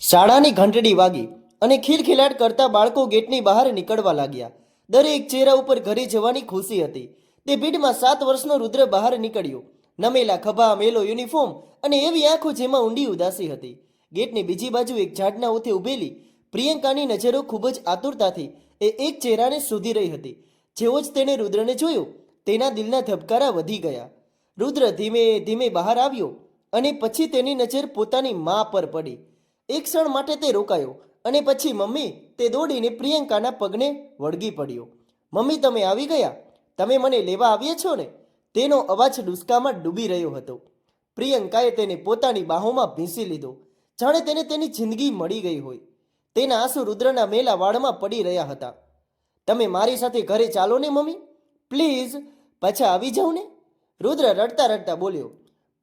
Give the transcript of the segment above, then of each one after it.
શાળાની ઘંટડી વાગી અને ખિલખિલાટ કરતા બાળકો ગેટની બહાર નીકળવા લાગ્યા. દરેક ચહેરા ઉપર ઘરે જવાની ખુશી હતી. તે ભીડમાં 7 વર્ષનો રુદ્ર બહાર નીકળ્યો. નમેલા ખભા, મેલો યુનિફોર્મ અને એવી આંખો જેમાં ઊંડી ઉદાસી હતી. ગેટની બીજી બાજુ એક ઝાડના ઓથે ઊભેલી પ્રિયંકાની નજરો ખૂબ જ આતુરતાથી એ એક ચહેરાને શોધી રહી હતી. જેવો જ તેણે રુદ્રને જોયો, તેના દિલના ધબકારા વધી ગયા. રુદ્ર ધીમે ધીમે બહાર આવ્યો અને પછી તેની નજર પોતાની મા પર પડી. એક ક્ષણ માટે તે રોકાયો અને પછી મમ્મી તે દોડીને પ્રિયંકાના પગને વળગી પડ્યો. મમ્મી, તમે આવી ગયા? તમે મને લેવા આવ્યા છો ને? તેનો અવાજ ડુસકામાં ડૂબી રહ્યો હતો. પ્રિયંકાએ તેને પોતાની બાહોમાં ભીંસી લીધો, જાણે તેને તેની જિંદગી મળી ગઈ હોય. તેના આંસુ રુદ્રના મેલા વાળમાં પડી રહ્યા હતા. તમે મારી સાથે ઘરે ચાલો ને મમ્મી, પ્લીઝ પાછા આવી જાઓ ને, રુદ્ર રડતા રડતા બોલ્યો.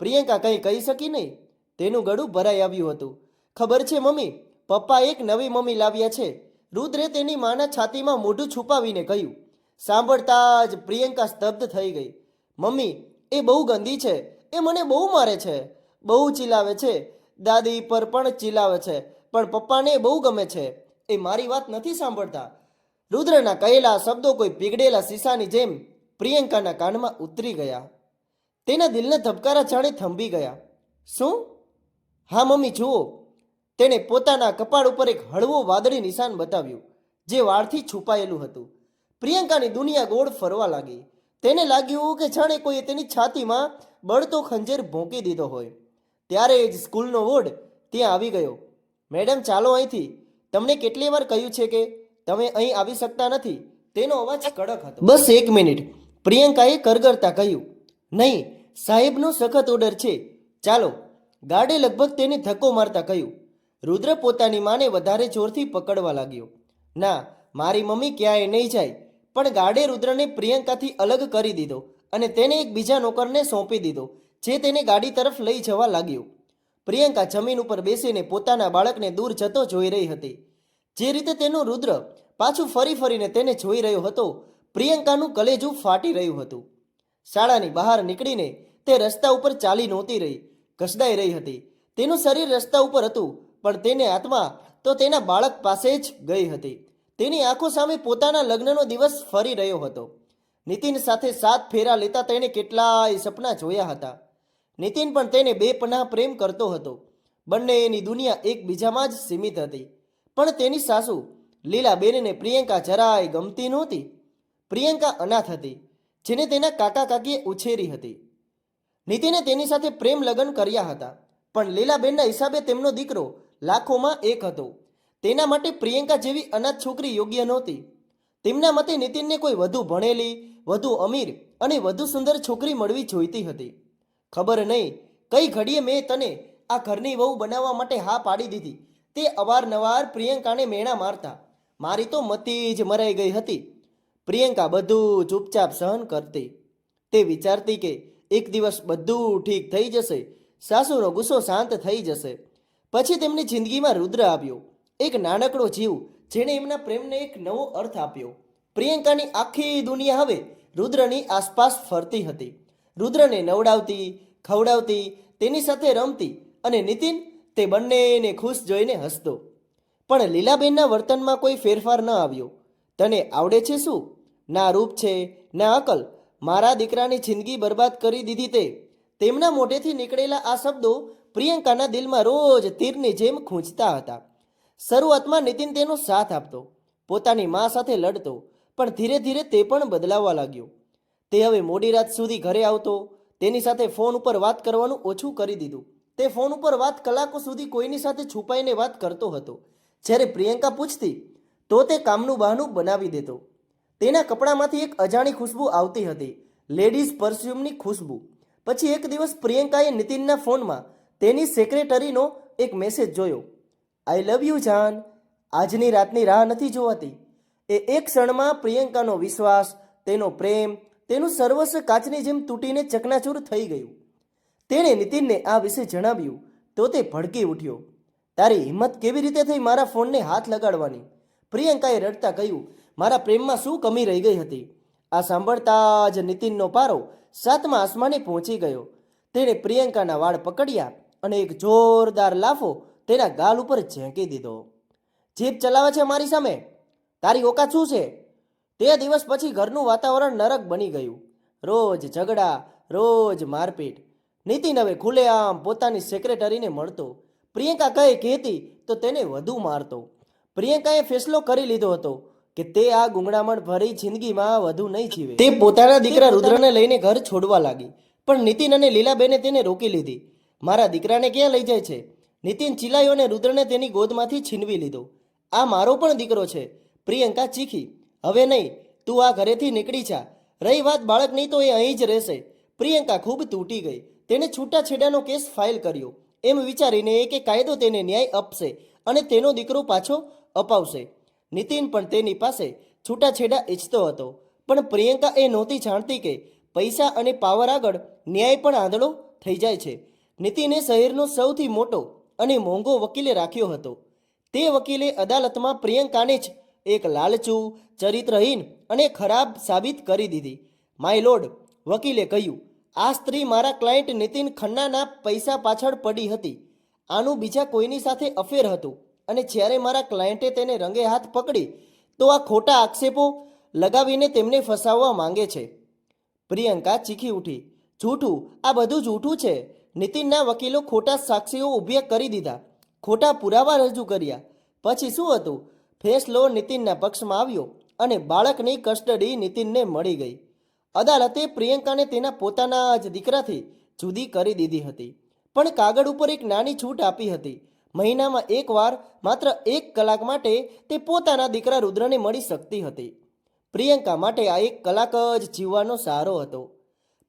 પ્રિયંકા કંઈ કહી શકી નહીં. તેનું ગળું ભરાઈ આવ્યું હતું. ખબર છે મમ્મી, પપ્પા એક નવી મમ્મી લાવ્યા છે, રુદ્રે તેની માના છાતીમાં મોઢું છુપાવીને કહ્યું. સાંભળતા જ પ્રિયંકા સ્તબ્ધ થઈ ગઈ. મમ્મી, એ બહુ ગંદી છે, એ મને બહુ મારે છે, બહુ ચીલાવે છે, દાદી પર પણ ચીલાવે છે, પણ પપ્પાને બહુ ગમે છે, એ મારી વાત નથી સાંભળતા. રુદ્રના કહેલા શબ્દો કોઈ પીગળેલા શીશાની જેમ પ્રિયંકાના કાનમાં ઉતરી ગયા. તેના દિલના ધબકારા જાણે થંભી ગયા. શું? હા મમ્મી, જુઓ. તેણે પોતાના કપાળ ઉપર એક હળવો વાદળી નિશાન બતાવ્યું, જે વાળથી છુપાયેલું હતું. પ્રિયંકાની દુનિયા ગોળ ફરવા લાગી. તેને લાગ્યું કે જાણે કોઈએ તેની છાતીમાં બળતો ખંજર ભોંકી દીધો હોય. ત્યારે જ સ્કૂલનો વોર્ડ ત્યાં આવી ગયો. મેડમ, ચાલો અહીંથી. તમને કેટલી વાર કહ્યું છે કે તમે અહીં આવી શકતા નથી? તેનો અવાજ કડક હતો. બસ 1 મિનિટ, પ્રિયંકાએ કરગરતા કહ્યું. નહીં, સાહેબનો સખત ઓર્ડર છે, ચાલો. ગાર્ડે લગભગ તેને ધક્કો મારતા કહ્યું. રુદ્ર પોતાની માને વધારે જોરથી પકડવા લાગ્યો. ના, મારી મમ્મી ક્યાંય નહીં જાય. પણ ગાર્ડે રુદ્રને પ્રિયંકાથી અલગ કરી દીધો અને તેને એક બીજા નોકરને સોંપી દીધો, જે તેને ગાડી તરફ લઈ જવા લાગ્યો. પ્રિયંકા જમીન ઉપર બેસીને પોતાના બાળકને દૂર જતો જોઈ રહી હતી. જે રીતે તેનો રુદ્ર પાછું ફરી ફરીને તેને જોઈ રહ્યો હતો, પ્રિયંકાનું કલેજું ફાટી રહ્યું હતું. શાળાની બહાર નીકળીને તે રસ્તા ઉપર ચાલી નહોતી રહી, ઘસડાઈ રહી હતી. તેનું શરીર રસ્તા ઉપર હતું, પણ તેને આત્મા તો તેના બાળક પાસે જ ગઈ હતી. તેની આંખો સામે પોતાના લગ્નનો દિવસ ફરી રહ્યો હતો. નીતિન સાથે 7 ફેરા લેતા તેણે કેટલાય સપના જોયા હતા. નીતિન પણ તેને બેપનાહ પ્રેમ કરતો હતો. બંનેની દુનિયા એકબીજામાં જ સીમિત હતી. પણ તેની સાસુ લીલાબેનને પ્રિયંકા જરાય ગમતી નહોતી. પ્રિયંકા અનાથ હતી, જેને તેના કાકા કાકીએ ઉછેરી હતી. નીતિને તેની સાથે પ્રેમ લગ્ન કર્યા હતા, પણ લીલાબેનના હિસાબે તેમનો દીકરો લાખોમાં એક હતો. તેના માટે પ્રિયંકા જેવી અનાથ છોકરી યોગ્ય નહોતી. તેમના મતે નીતિનને કોઈ વધુ ભણેલી, વધુ અમીર અને વધુ સુંદર છોકરી મળવી જોઈતી હતી. ખબર નહીં કઈ ઘડીએ મેં તને આ ઘરની વહુ બનાવવા માટે હા પાડી દીધી. તે અવારનવાર પ્રિયંકાને મેણા મારતા. મારી તો મતી જ મરાઈ ગઈ હતી. પ્રિયંકા બધું ચૂપચાપ સહન કરતી. તે વિચારતી કે એક દિવસ બધું ઠીક થઈ જશે, સાસુનો ગુસ્સો શાંત થઈ જશે. પછી તેમની જિંદગીમાં રુદ્ર આવ્યો, એક નાનકડો જીવ, જેણે એમના પ્રેમને એક નવો અર્થ આપ્યો. પ્રિયંકાની આખી દુનિયા હવે રુદ્રની આસપાસ ફરતી હતી. રુદ્રને નવડાવતી, ખવડાવતી, તેની સાથે રમતી, અને નીતિન તે બંનેને ખુશ જોઈને હસતો. પણ લીલાબેનના વર્તનમાં કોઈ ફેરફાર ન આવ્યો. તને આવડે છે શું? ના રૂપ છે, ના અકલ. મારા દીકરાની જિંદગી બરબાદ કરી દીધી તે. તેમના મોઢેથી નીકળેલા આ શબ્દો પ્રિયંકાના દિલમાં રોજ તીરની જેમ ખૂંચતા હતા. શરૂઆતમાં નીતિન તેનો સાથ આપતો, પોતાની મા સાથે લડતો, પણ ધીરે ધીરે તે પણ બદલાવવા લાગ્યો. તે હવે મોડી રાત સુધી ઘરે આવતો. તેની સાથે ફોન ઉપર વાત કરવાનું ઓછું કરી દીધું. તે ફોન ઉપર વાત કલાકો સુધી કોઈની સાથે છુપાઈને વાત કરતો હતો. જ્યારે પ્રિયંકા પૂછતી તો તે કામનું બહાનું બનાવી દેતો. તેના કપડામાંથી એક અજાણી ખુશ્બુ આવતી હતી, લેડીઝ પરફ્યુમની ખુશ્બુ. પછી એક દિવસ પ્રિયંકાએ નીતિનના ફોનમાં તેની સેક્રેટરીનો એક મેસેજ જોયો. આઈ લવ યુ જાન, આજની રાતની રાહ નથી જોવાતી. એ એક ક્ષણમાં પ્રિયંકાનો વિશ્વાસ, તેનો પ્રેમ, તેનું સર્વસ્વ કાચની જેમ તૂટીને ચકનાચૂર થઈ ગયું. તેણે નીતિનને આ વિશે જણાવ્યું તો તે ભડકી ઉઠ્યો. તારી હિંમત કેવી રીતે થઈ મારા ફોનને હાથ લગાડવાની? પ્રિયંકાએ રડતા કહ્યું. મારા પ્રેમમાં શું કમી રહી ગઈ હતી? આ સાંભળતા જ નીતિનનો પારો 7મા આસમાને પહોંચી ગયો. તેણે પ્રિયંકાના વાળ પકડ્યા અને એક જોરદાર લાફો તેના ગાલ ઉપર ઝેંકી દીધો. જીભ ચલાવે છે મારી સામે? તારી ઓકાત શું છે? તે દિવસ પછી ઘરનું વાતાવરણ નરક બની ગયું. રોજ ઝઘડા, રોજ મારપીટ. નીતિન હવે ખુલ્લેઆમ પોતાની સેક્રેટરીને મળતો. પ્રિયંકા કંઈ કહેતી તો તેને વધુ મારતો. પ્રિયંકાએ ફેસલો કરી લીધો હતો કે તે આ ગુંગળામણ ભરી જિંદગીમાં વધુ નહીં જીવે. તે પોતાના દીકરા રુદ્રને લઈને ઘર છોડવા લાગી. પણ નીતિન અને લીલાબેને તેને રોકી લીધી. મારા દીકરાને ક્યાં લઈ જાય છે? નીતિન ચિલ્લાયો અને રુદ્રને તેની ગોદમાંથી છીનવી લીધો. આ મારો પણ દીકરો છે, પ્રિયંકા ચીખી. હવે નહીં, તું આ ઘરેથી નીકળી જા. રહી વાત બાળકની તો એ અહીં જ રહેશે. પ્રિયંકા ખૂબ તૂટી ગઈ. તેણે છૂટાછેડાનો કેસ ફાઇલ કર્યો, એમ વિચારીને કે કાયદો તેને ન્યાય આપશે અને તેનો દીકરો પાછો અપાવશે. નીતિન પણ તેની પાસે છૂટાછેડા ઈચ્છતો હતો, પણ પ્રિયંકા એ નહોતી જાણતી કે પૈસા અને પાવર આગળ ન્યાય પણ આંધળો થઈ જાય છે. નીતિને શહેરનો સૌથી મોટો અને મોંઘો વકીલે રાખ્યો હતો. તે વકીલે અદાલતમાં પ્રિયંકાને જ એક લાલચુ, ચરિત્રહીન અને ખરાબ સાબિત કરી દીધી. માય લોર્ડ, વકીલે કહ્યું, આ સ્ત્રી મારા ક્લાયન્ટ નીતિન ખન્નાના પૈસા પાછળ પડી હતી. આનું બીજા કોઈની સાથે અફેર હતું અને જ્યારે મારા ક્લાયન્ટે તેને રંગે હાથ પકડી તો આ ખોટા આક્ષેપો લગાવીને તેમને ફસાવવા માંગે છે. પ્રિયંકા ચીખી ઉઠી, જૂઠું, આ બધું જૂઠું છે. નીતિનના વકીલો ખોટા સાક્ષીઓ ઊભી કરી દીધા, ખોટા પુરાવા રજૂ કર્યા. પછી શું હતું? ફેસલો નીતિનના પક્ષમાં આવ્યો અને બાળકની કસ્ટડી નીતિનને મળી ગઈ. અદાલતે પ્રિયંકાને તેના પોતાના જ દીકરાથી જુદી કરી દીધી હતી, પણ કાગળ ઉપર એક નાની છૂટ આપી હતી. મહિનામાં એકવાર, માત્ર 1 કલાક માટે તે પોતાના દીકરા રુદ્રને મળી શકતી હતી. પ્રિયંકા માટે આ 1 કલાક જ જીવવાનો સહારો હતો.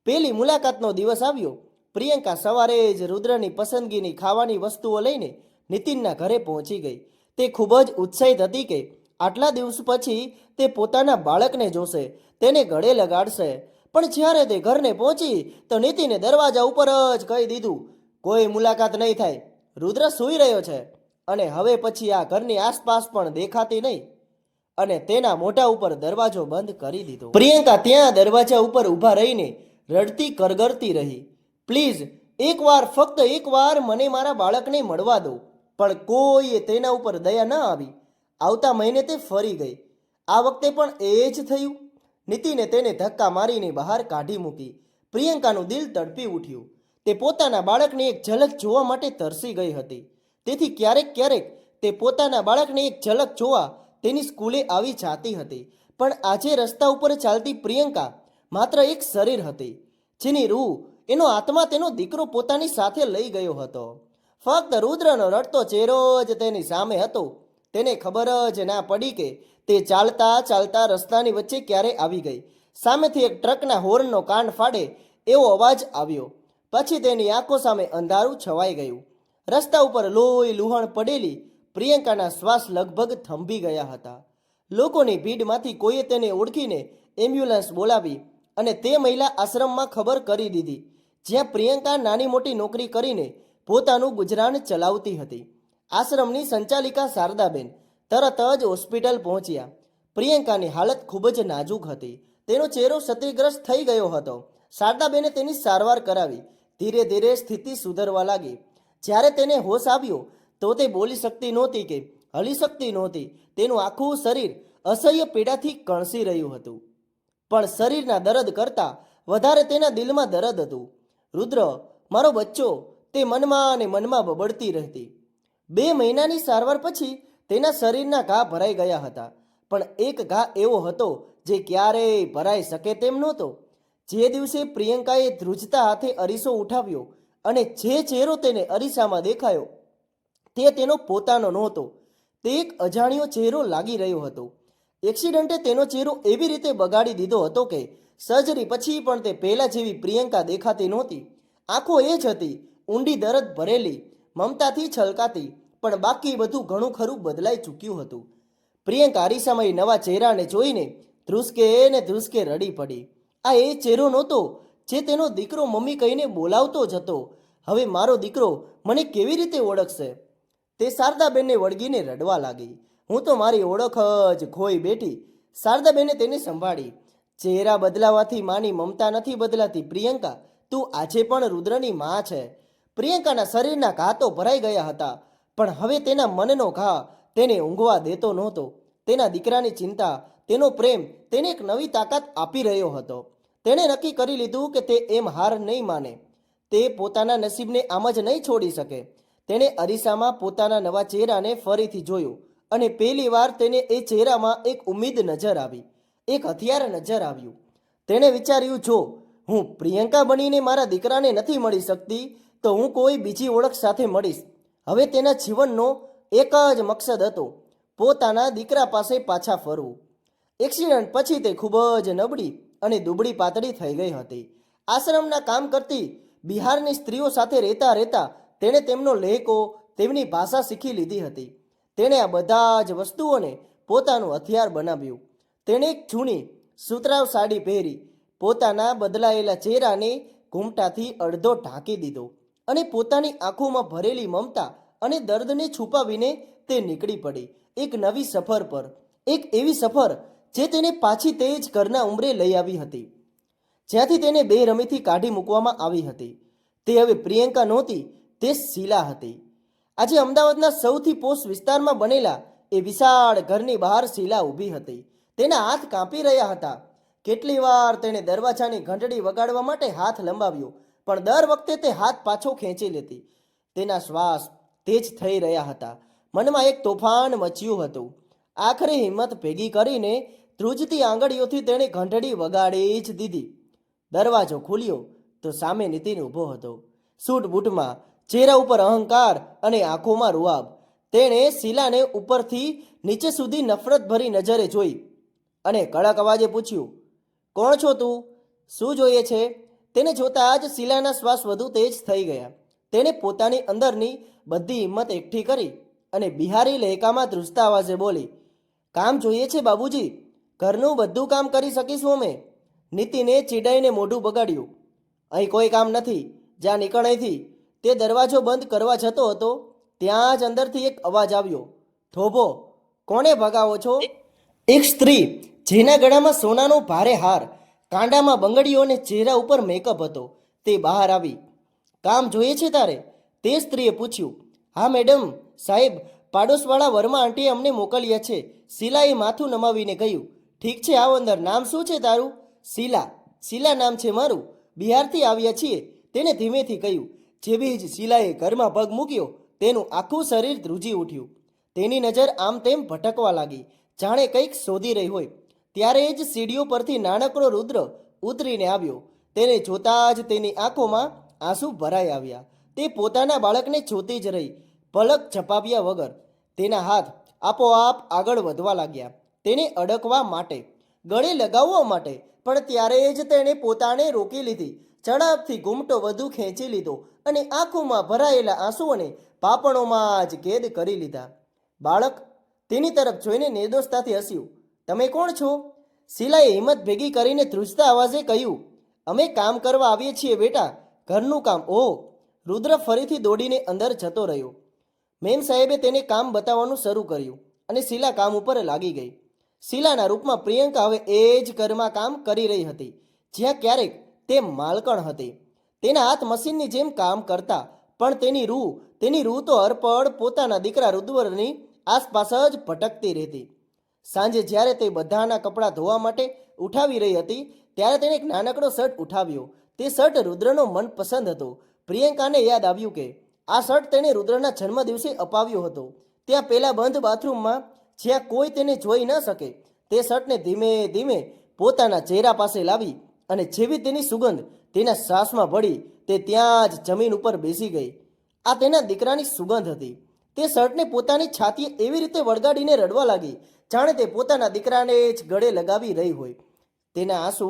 પેલી મુલાકાતનો દિવસ આવ્યો. પ્રિયંકા સવારે જ રુદ્રની પસંદગીની ખાવાની વસ્તુઓ લઈને નીતિનના ઘરે પહોંચી ગઈ. તે ખૂબ જ ઉત્સાહિત હતી કે આટલા દિવસ પછી તે પોતાના બાળકને જોશે, તેને ગળે લગાડશે. પણ જ્યારે તે ઘરને પહોંચી તો નીતિને દરવાજા ઉપર જ કહી દીધું, કોઈ મુલાકાત નહીં થાય. રુદ્ર સૂઈ રહ્યો છે અને હવે પછી આ ઘરની આસપાસ પણ દેખાતી નહીં. અને તેના મોઢા ઉપર દરવાજો બંધ કરી દીધો. પ્રિયંકા ત્યાં દરવાજા ઉપર ઊભા રહીને રડતી કરગરતી રહી. પ્લીઝ, એકવાર, ફક્ત એકવાર મને મારા બાળકને મળવા દો. પણ કોઈએ તેના ઉપર દયા ન આવી. આવતા મહિને તે ફરી ગઈ. આ વખતે પણ એ જ થયું. નીતિને તેને ધક્કા મારીને બહાર કાઢી મૂકી. પ્રિયંકાનું દિલ તડપી ઉઠ્યું. તે પોતાના બાળકની એક ઝલક જોવા માટે તરસી ગઈ હતી. તેથી ક્યારેક ક્યારેક તે પોતાના બાળકની એક ઝલક જોવા તેની સ્કૂલે આવી જાતી હતી. પણ આજે રસ્તા ઉપર ચાલતી પ્રિયંકા માત્ર એક શરીર હતી, જેની રૂહ, એનો આત્મા તેનો દીકરો પોતાની સાથે લઈ ગયો હતો. ફક્ત રુદ્રનો રડતો ચહેરો જ તેની સામે હતો. તેને ખબર જ ના પડી કે તે ચાલતા ચાલતા રસ્તાની વચ્ચે ક્યારે આવી ગઈ. સામેથી એક ટ્રકના હોર્નનો કાન ફાડે એવો અવાજ આવ્યો. પછી તેની આંખો સામે અંધારું છવાઈ ગયું. રસ્તા ઉપર લોહી લુહાણ પડેલી પ્રિયંકાના શ્વાસ લગભગ થંભી ગયા હતા. લોકોની ભીડમાંથી કોઈએ તેને ઓળખીને એમ્બ્યુલન્સ બોલાવી અને તે મહિલા આશ્રમમાં ખબર કરી દીધી, જ્યાં પ્રિયંકા નાની મોટી નોકરી કરીને પોતાનું ગુજરાન ચલાવતી હતી. આશ્રમની સંચાલિકા શારદાબેન તરત જ હોસ્પિટલ પહોંચ્યા. પ્રિયંકાની હાલત ખૂબ જ નાજુક હતી. તેનો ચહેરો ક્ષતિગ્રસ્ત થઈ ગયો હતો. શારદાબેને તેની સારવાર કરાવી. ધીરે ધીરે સ્થિતિ સુધરવા લાગી. જ્યારે તેને હોશ આવ્યો તો તે બોલી શકતી નહોતી કે હલી શકતી નહોતી. તેનું આખું શરીર અસહ્ય પીડાથી કણસી રહ્યું હતું. પણ શરીરના દર્દ કરતાં વધારે તેના દિલમાં દર્દ હતું. રુદ્ર, મારો બચ્ચો, તે મનમાં અને મનમાં બબડતી રહેતી. 2 મહિનાની સારવાર પછી તેના શરીરના ઘા ભરાઈ ગયા હતા. પણ એક ઘા એવો હતો જે ક્યારેય ભરાઈ શકે તેમ નહોતો. જે દિવસે પ્રિયંકાએ ધ્રુજતા હાથે અરીસો ઉઠાવ્યો અને જે ચહેરો તેને અરીસામાં દેખાયો તે તેનો પોતાનો નહોતો. તે એક અજાણ્યો ચહેરો લાગી રહ્યો હતો. એક્સિડન્ટે તેનો ચહેરો એવી રીતે બગાડી દીધો હતો કે સર્જરી પછી પણ તે પહેલાં જેવી પ્રિયંકા દેખાતી નહોતી. આંખો એ જ હતી, ઊંડી દર્દ ભરેલી, મમતાથી છલકાતી, પણ બાકી બધું ઘણું ખરું બદલાઈ ચૂક્યું હતું. પ્રિયંકા અરીસામાં નવા ચહેરાને જોઈને ધ્રુસકે રડી પડી. આ એ ચહેરો નહોતો જે તેનો દીકરો મમ્મી કહીને બોલાવતો જ હતો. હવે મારો દીકરો મને કેવી રીતે ઓળખશે? તે શારદાબેનને વળગીને રડવા લાગી. હું તો મારી ઓળખ જ ખોઈ બેઠી. શારદાબેને તેને સંભાળી. ચહેરા બદલાવાથી માની મમતા નથી બદલાતી. પ્રિયંકા, તું આજે પણ રુદ્રની માં છે. પ્રિયંકાના શરીરના ઘા તો ભરાઈ ગયા હતા, પણ હવે તેના મનનો ઘા તેને ઊંઘવા દેતો નહોતો. તેના દીકરાની ચિંતા, તેનો પ્રેમ તેને એક નવી તાકાત આપી રહ્યો હતો. તેણે નક્કી કરી લીધું કે તે એમ હાર નહીં માને. તે પોતાના નસીબને આમ જ નહીં છોડી શકે. તેણે અરીસામાં પોતાના નવા ચહેરાને ફરીથી જોયો અને પહેલી વાર તેને એ ચહેરામાં એક ઉમ્મીદ નજર આવી, એક હથિયાર નજર આવ્યું. તેણે વિચાર્યું, જો હું પ્રિયંકા બનીને મારા દીકરાને નથી મળી શકતી તો હું કોઈ બીજી ઓળખ સાથે મળીશ. હવે તેના જીવનનો એક જ મકસદ હતો, પોતાના દીકરા પાસે પાછા ફરવું. એક્સિડન્ટ પછી તે ખૂબ જ નબળી અને દુબળી પાતળી થઈ ગઈ હતી. આશ્રમના કામ કરતી બિહારની સ્ત્રીઓ સાથે રહેતા રહેતા તેણે તેમનો લહેકો, તેમની ભાષા શીખી લીધી હતી. તેણે આ બધા જ વસ્તુઓને પોતાનું હથિયાર બનાવ્યું. તેણે એક જૂની સુતરાઉ સાડી પહેરી, પોતાના બદલાયેલા ચહેરાને ઘૂમટાથી અડધો ઢાંકી દીધો અને પોતાની આંખોમાં ભરેલી મમતા અને દર્દને છુપાવીને તે નીકળી પડી એક નવી સફર પર. એક એવી સફર જે તેને પાછી તે જ ઘરના ઉંબરે લઈ આવી હતી, જ્યાંથી તેને બેરમીથી કાઢી મૂકવામાં આવી હતી. તે હવે પ્રિયંકા નહોતી, તે શીલા હતી. આજે અમદાવાદના સૌથી પોશ વિસ્તારમાં બનેલા એ વિશાળ ઘરની બહાર શીલા ઊભી હતી. તેના હાથ કાંપી રહ્યા હતા. કેટલી વાર તેણે દરવાજાની ઘંટડી વગાડવા માટે હાથ લંબાવ્યો, પણ દર વખતે તે હાથ પાછો ખેંચી લેતી. તેના શ્વાસ તેજ થઈ રહ્યા હતા. મનમાં એક તોફાન મચ્યું હતું. આખરે હિંમત ભેગી કરીને ધ્રુજતી આંગળીઓથી તેણે ઘંટડી વગાડી જ દીધી. દરવાજો ખુલ્યો તો સામે નીતિન ઊભો હતો, સૂટ બૂટમાં, ચહેરા ઉપર અહંકાર અને આંખોમાં રૂઆબ. તેણે શીલાને ઉપરથી નીચે સુધી નફરતભરી નજરે જોઈ અને કડક અવાજે પૂછ્યું, કોણ છો તું? શું જોઈએ છે? તેને જોતાં જ શીલાના શ્વાસ વધુ તેજ થઈ ગયા. તેણે પોતાની અંદરની બધી હિંમત એકઠી કરી અને બિહારી લહેકામાં ધ્રુજતા અવાજે બોલી, કામ જોઈએ છે બાબુજી, ઘરનું બધું કામ કરી શકીશું અમે. નીતિને ચીડાઈને મોઢું બગાડ્યું. અહીં કોઈ કામ નથી, જ્યાં નીકળ અહીંથી. તે દરવાજો બંધ કરવા જતો હતો ત્યાં જ અંદરથી એક અવાજ આવ્યો, થોભો, કોને ભગાવો છો? એક સ્ત્રી જેના ગળામાં સોનાનો ભારે હાર, કાંડામાં બંગડીઓ અને ચહેરા ઉપર મેકઅપ હતો, તે બહાર આવી. કામ જોઈએ છે તારે? તે સ્ત્રીએ પૂછ્યું. હા મેડમ, સાહેબ, પાડોશવાળા વર્મા આંટીએ અમને મોકલ્યા છે. શીલાએ માથું નમાવીને કહ્યું. ઠીક છે, આવ અંદર. નામ શું છે તારું? શીલા. શીલા નામ છે મારું, બિહારથી આવ્યા છીએ, તેને ધીમેથી કહ્યું. જેવી જ શીલાએ ઘરમાં પગ મૂક્યો, તેનું આખું શરીર ધ્રુજી ઉઠ્યું. તેની નજર આમ તેમ ભટકવા લાગી, જાણે કંઈક શોધી રહી હોય. ત્યારે જ સીડીઓ પરથી નાનકડો રુદ્ર ઉતરીને આવ્યો. તેને જોતાં જ તેની આંખોમાં આંસુ ભરાઈ આવ્યા. તે પોતાના બાળકને જોતી જ રહી, પલક ઝપાવ્યા વગર. તેના હાથ આપોઆપ આગળ વધવા લાગ્યા, તેને અડકવા માટે, ગળે લગાવવા માટે. પણ ત્યારે જ તેણે પોતાને રોકી લીધી. ઝડપથી ઘૂમટો વધુ ખેંચી લીધો અને આંખોમાં ભરાયેલા આંસુઓને પાપણોમાં જ કેદ કરી લીધા. બાળક તેની તરફ જોઈને નિર્દોષતાથી હસ્યું. તમે કોણ છો? શીલાએ હિંમત ભેગી કરીને ધ્રુજતા અવાજે કહ્યું. અમે કામ કરવા આવીએ છીએ બેટા, ઘરનું કામ. ઓહ! રુદ્ર ફરીથી દોડીને અંદર જતો રહ્યો. મેમ સાહેબે તેને કામ બતાવવાનું શરૂ કર્યું અને શીલા કામ ઉપર લાગી ગઈ. શીલાના રૂપમાં પ્રિયંકા હવે એ જ ઘરમાં કામ કરી રહી હતી, જ્યાં ક્યારેક તે માલકણ હતી. તેના હાથ મશીનની જેમ કામ કરતા, પણ તેની રૂહ તો અર્પણ પોતાના દીકરા રુદ્રની આસપાસ જ ભટકતી રહેતી. સાંજે જ્યારે તે બધાના કપડાં ધોવા માટે ઉઠાવી રહી હતી, ત્યારે તેણે એક નાનકડો શર્ટ ઉઠાવ્યો. તે શર્ટ રુદ્રનો મનપસંદ હતો. પ્રિયંકાને યાદ આવ્યું કે આ શર્ટ તેણે રુદ્રના જન્મદિવસે અપાવ્યો હતો, ત્યાં પેલા બંધ બાથરૂમમાં, જ્યાં કોઈ તેને જોઈ ન શકે. તે શર્ટને ધીમે ધીમે પોતાના ચહેરા પાસે લાવી અને જેવી તેની સુગંધ તેના શ્વાસમાં ભળી, તે ત્યાં જ જમીન ઉપર બેસી ગઈ. આ તેના દીકરાની સુગંધ હતી. તે શર્ટને પોતાની છાતીએ એવી રીતે વળગાડીને રડવા લાગી, જાણે તે પોતાના દીકરાને જ ગળે લગાવી રહી હોય. તેના આંસુ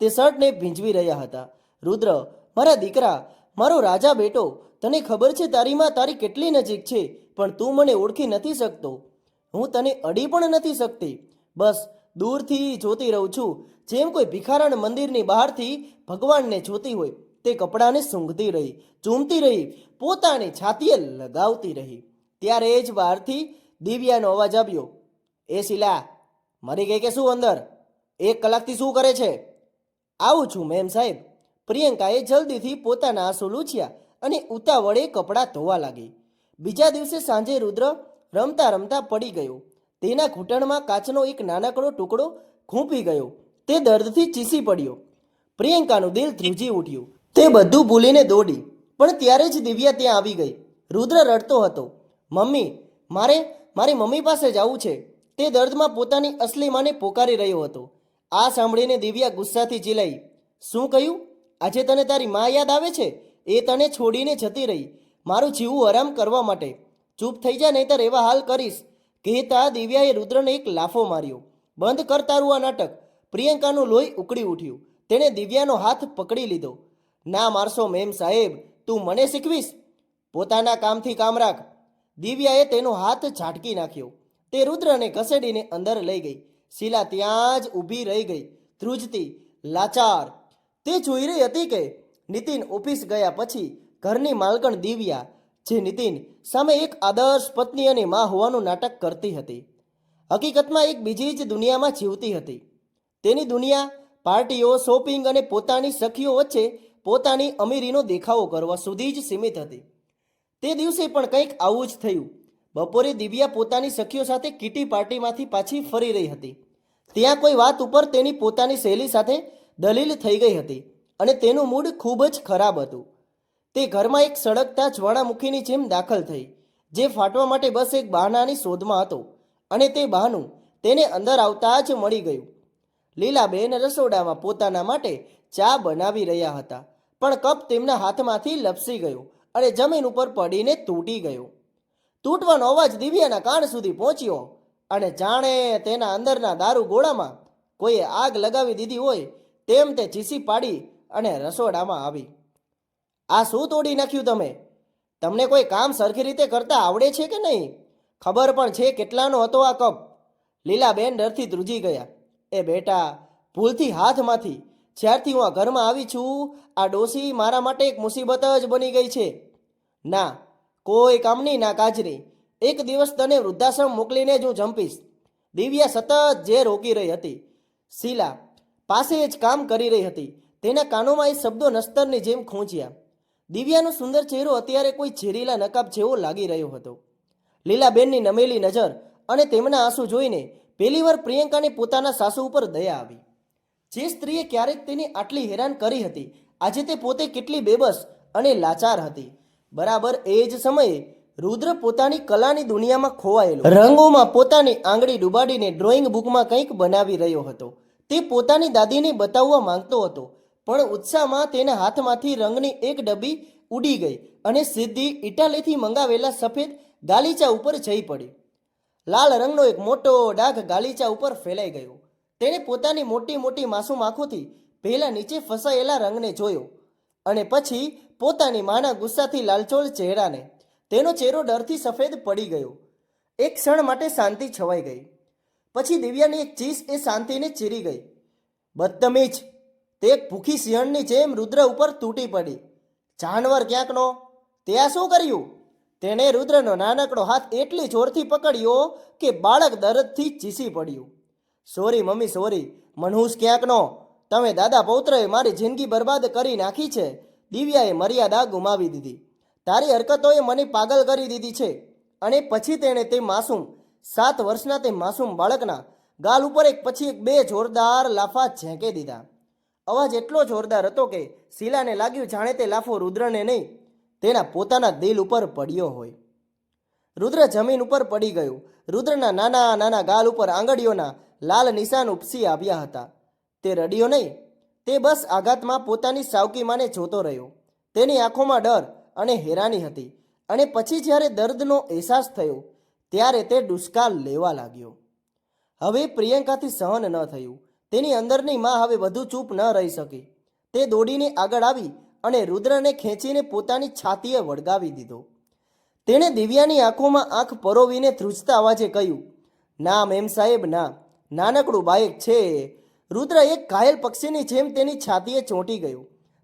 તે શર્ટને ભીંજવી રહ્યા હતા. રુદ્ર, મારા દીકરા, મારો રાજા બેટો, તને ખબર છે તારી માં તારી કેટલી નજીક છે, પણ તું મને ઓળખી નથી શકતો. હું તને અડી પણ નથી શકતી. બસ દૂરથી જોતી રહું છું, જેમ કોઈ ભિખારણ મંદિરની બહારથી ભગવાનને જોતી હોય. તે કપડાને સૂંઘતી રહી, ચૂમતી રહી, પોતાની છાતીએ લગાવતી રહી. ત્યારે જ બહારથી દિવ્યાનો અવાજ આવ્યો. એ શીલા, મરી ગઈ કે શું અંદર? 1 કલાકથી શું કરે છે? આવું છું મેમ સાહેબ. પ્રિયંકાએ જલ્દીથી પોતાના આંસુ લૂછ્યા અને ઉતાવળે કપડાં ધોવા લાગી. બીજા દિવસે સાંજે રુદ્ર રમતા રમતા પડી ગયો. તેના ઘૂંટણમાં કાચનો એક નાનકડો ટુકડો ખૂંપી ગયો. તે દર્દથી ચીસી પડ્યો. પ્રિયંકાનું દિલ ધ્રુજી ઉઠ્યું. તે બધું ભૂલીને દોડી, પણ ત્યારે જ દિવ્યા ત્યાં આવી ગઈ. રુદ્ર રડતો હતો. મમ્મી, મારી મમ્મી પાસે જવું છે. તે દર્દમાં પોતાની અસલી માને પોકારી રહ્યો હતો. આ સાંભળીને દિવ્યા ગુસ્સાથી ચીલાઈ. શું કહ્યું? આજે તને તારી મા યાદ આવે છે? એ તને છોડીને જતી રહી મારું જીવું આરામ કરવા માટે. ચૂપ થઈ જા, નહીંતર એવા હાલ કરીશ. કહેતા દિવ્યાએ રુદ્રને એક લાફો માર્યો. બંધ કર તારું આ નાટક. પ્રિયંકાનું લોહી ઉકળી ઉઠ્યું. તેણે દિવ્યાનો હાથ પકડી લીધો. ના મારશો મેમ સાહેબ, તું મને શીખવીશ? પોતાના કામથી કામ રાખ. દિવ્યાએ તેનો હાથ ઝાટકી નાખ્યો. તે રુદ્રને ઘસેડીને અંદર લઈ ગઈ. શીલા ત્યાં જ ઊભી રહી ગઈ, ધ્રુજતી, લાચાર. તે જોઈ રહી હતી કે નીતિન ઓફિસ ગયા પછી ઘરની માલકણ દિવ્યા, જે નીતિન સામે એક આદર્શ પત્ની અને મા હોવાનું નાટક કરતી હતી, હકીકતમાં એક બીજી જ દુનિયામાં જીવતી હતી. તેની દુનિયા પાર્ટીઓ, શોપિંગ અને પોતાની સખીઓ વચ્ચે પોતાની અમીરીનો દેખાવો કરવા સુધી જ સીમિત હતી. તે દિવસે પણ કંઈક આવું જ થયું. બપોરે દિવ્યા પોતાની સખીઓ સાથે કીટી પાર્ટીમાંથી પાછી ફરી રહી હતી. ત્યાં કોઈ વાત ઉપર તેની પોતાની શૈલી સાથે દલીલ થઈ ગઈ હતી અને તેનું મૂડ ખૂબ જ ખરાબ હતું. તે ઘરમાં એક સળગતા જ્વાળામુખીની જેમ દાખલ થઈ, જે ફાટવા માટે બસ એક બહાનાની શોધમાં હતો, અને તે બહાનું તેને અંદર આવતા જ મળી ગયું. લીલાબેન રસોડામાં પોતાના માટે ચા બનાવી રહ્યા હતા, પણ કપ તેમના હાથમાંથી લપસી ગયો અને જમીન ઉપર પડીને તૂટી ગયો. તૂટવાનો અવાજ દિવ્યાના કાન સુધી પહોંચ્યો અને જાણે તેના અંદરના દારૂ ગોળામાં કોઈએ આગ લગાવી દીધી હોય તેમ તે ચીસી પાડી અને રસોડામાં આવી. આ શું તોડી નાખ્યું તમે? તમને કોઈ કામ સરખી રીતે કરતા આવડે છે કે નહીં? ખબર પણ છે કેટલાનો હતો આ કપ? લીલાબેન ડરથી ધ્રુજી ગયા. એ બેટા, ભૂલથી હાથમાંથી, જ્યારથી હું આ ઘરમાં આવી છું આ ડોસી મારા માટે એક મુસીબત જ બની ગઈ છે. ના, કોઈ કામની ના કાજની. એક દિવસ તને વૃદ્ધાશ્રમ મોકલીને જ હું જંપીશ. દિવ્યા સતત જે રોકી રહી હતી. શીલા પાસે જ કામ કરી રહી હતી. તેના કાનોમાં એ શબ્દો નસ્તરની જેમ ખૂંચ્યા. દિવ્યાનો સુંદર ચહેરો અત્યારે કોઈ ઝેરીલા નકાબ જેવો લાગી રહ્યો હતો. લીલાબેનની નમેલી નજર અને તેમના આંસુ જોઈને પહેલીવાર પ્રિયંકાને પોતાના સાસુ ઉપર દયા આવી. જે સ્ત્રીએ ક્યારેક તેને આટલી હેરાન કરી હતી, આજે તે પોતે કેટલી બેબસ અને લાચાર હતી. બરાબર એ જ સમયે રુદ્ર પોતાની કલાની દુનિયામાં ખોવાયેલો, રંગોમાં પોતાની આંગળી ડૂબાડીને ડ્રોઈંગ બુકમાં કંઈક બનાવી રહ્યો હતો. તે પોતાની દાદીને બતાવવા માંગતો હતો, પણ ઉત્સાહમાં તેના હાથમાંથી રંગની એક ડબ્બી ઉડી ગઈ અને સીધી ઇટાલીથી મંગાવેલા સફેદ ગાલીચા ઉપર જઈ પડી. લાલ રંગનો એક મોટો ડાઘ ગાલીચા ઉપર ફેલાઈ ગયો. તેણે પોતાની મોટી મોટી માસૂમ આંખોથી પહેલા નીચે ફસાયેલા રંગને જોયો અને પછી પોતાની માના ગુસ્સાથી લાલચોળ ચહેરાને. તેનો ચહેરો ડરથી સફેદ પડી ગયો. એક ક્ષણ માટે શાંતિ છવાઈ ગઈ. પછી દિવ્યાની એક ચીસ એ શાંતિને ચીરી ગઈ. બદતમીજ! તે એક ભૂખી સિંહણની જેમ રુદ્ર ઉપર તૂટી પડી. જાનવર ક્યાંકનો! તે આ શું કર્યું? તેણે રુદ્રનો નાનકડો હાથ એટલી જોરથી પકડ્યો કે બાળક દર્દથી ચીસી પડ્યું. Sorry mummy, sorry. મનહૂસ ક્યાંકનો! તમે દાદા પૌત્રએ મારી જિંદગી બરબાદ કરી નાખી છે. દિવ્યાએ મર્યાદા ગુમાવી દીધી. તારી હરકતોએ મને પાગલ કરી દીધી છે. અને પછી તેણે તે માસૂમ 7 વર્ષના તે માસૂમ બાળકના ગાલ ઉપર એક પછી એક 2 જોરદાર લાફા ઝેંકી દીધા. અવાજ એટલો જોરદાર હતો કે શીલાને લાગ્યું જાણે તે લાફો રુદ્રને નહીં, તેના પોતાના દિલ ઉપર પડ્યો હોય. રુદ્ર જમીન ઉપર પડી ગયું. રુદ્રના નાના નાના ગાલ ઉપર આંગળીઓના લાલ નિશાન ઉપસી આવ્યા હતા. તે રડ્યો નહીં. તે બસ આઘાતમાં પોતાની સાવકી માને જોતો રહ્યો. તેની આંખોમાં ડર અને હેરાની હતી. અને પછી જ્યારે દર્દનો અહેસાસ થયો ત્યારે તે ડુસકા લેવા લાગ્યો. હવે પ્રિયંકાથી સહન ન થયું. તેની અંદરની માં હવે વધુ ચૂપ ન રહી શકી. તે દોડીને આગળ આવી અને રુદ્રને ખેંચીને પોતાની છાતીએ વળગાવી દીધો. તેણે દિવ્યાની આંખોમાં આંખ પરોવીને ધ્રુજતા અવાજે કહ્યું, ના મેમ સાહેબ, ના. નાનકડું બાળક છે. રુદ્ર એક ઘાયલ પક્ષીની જેમ તેની છાતીએ ચોંટી ગયો.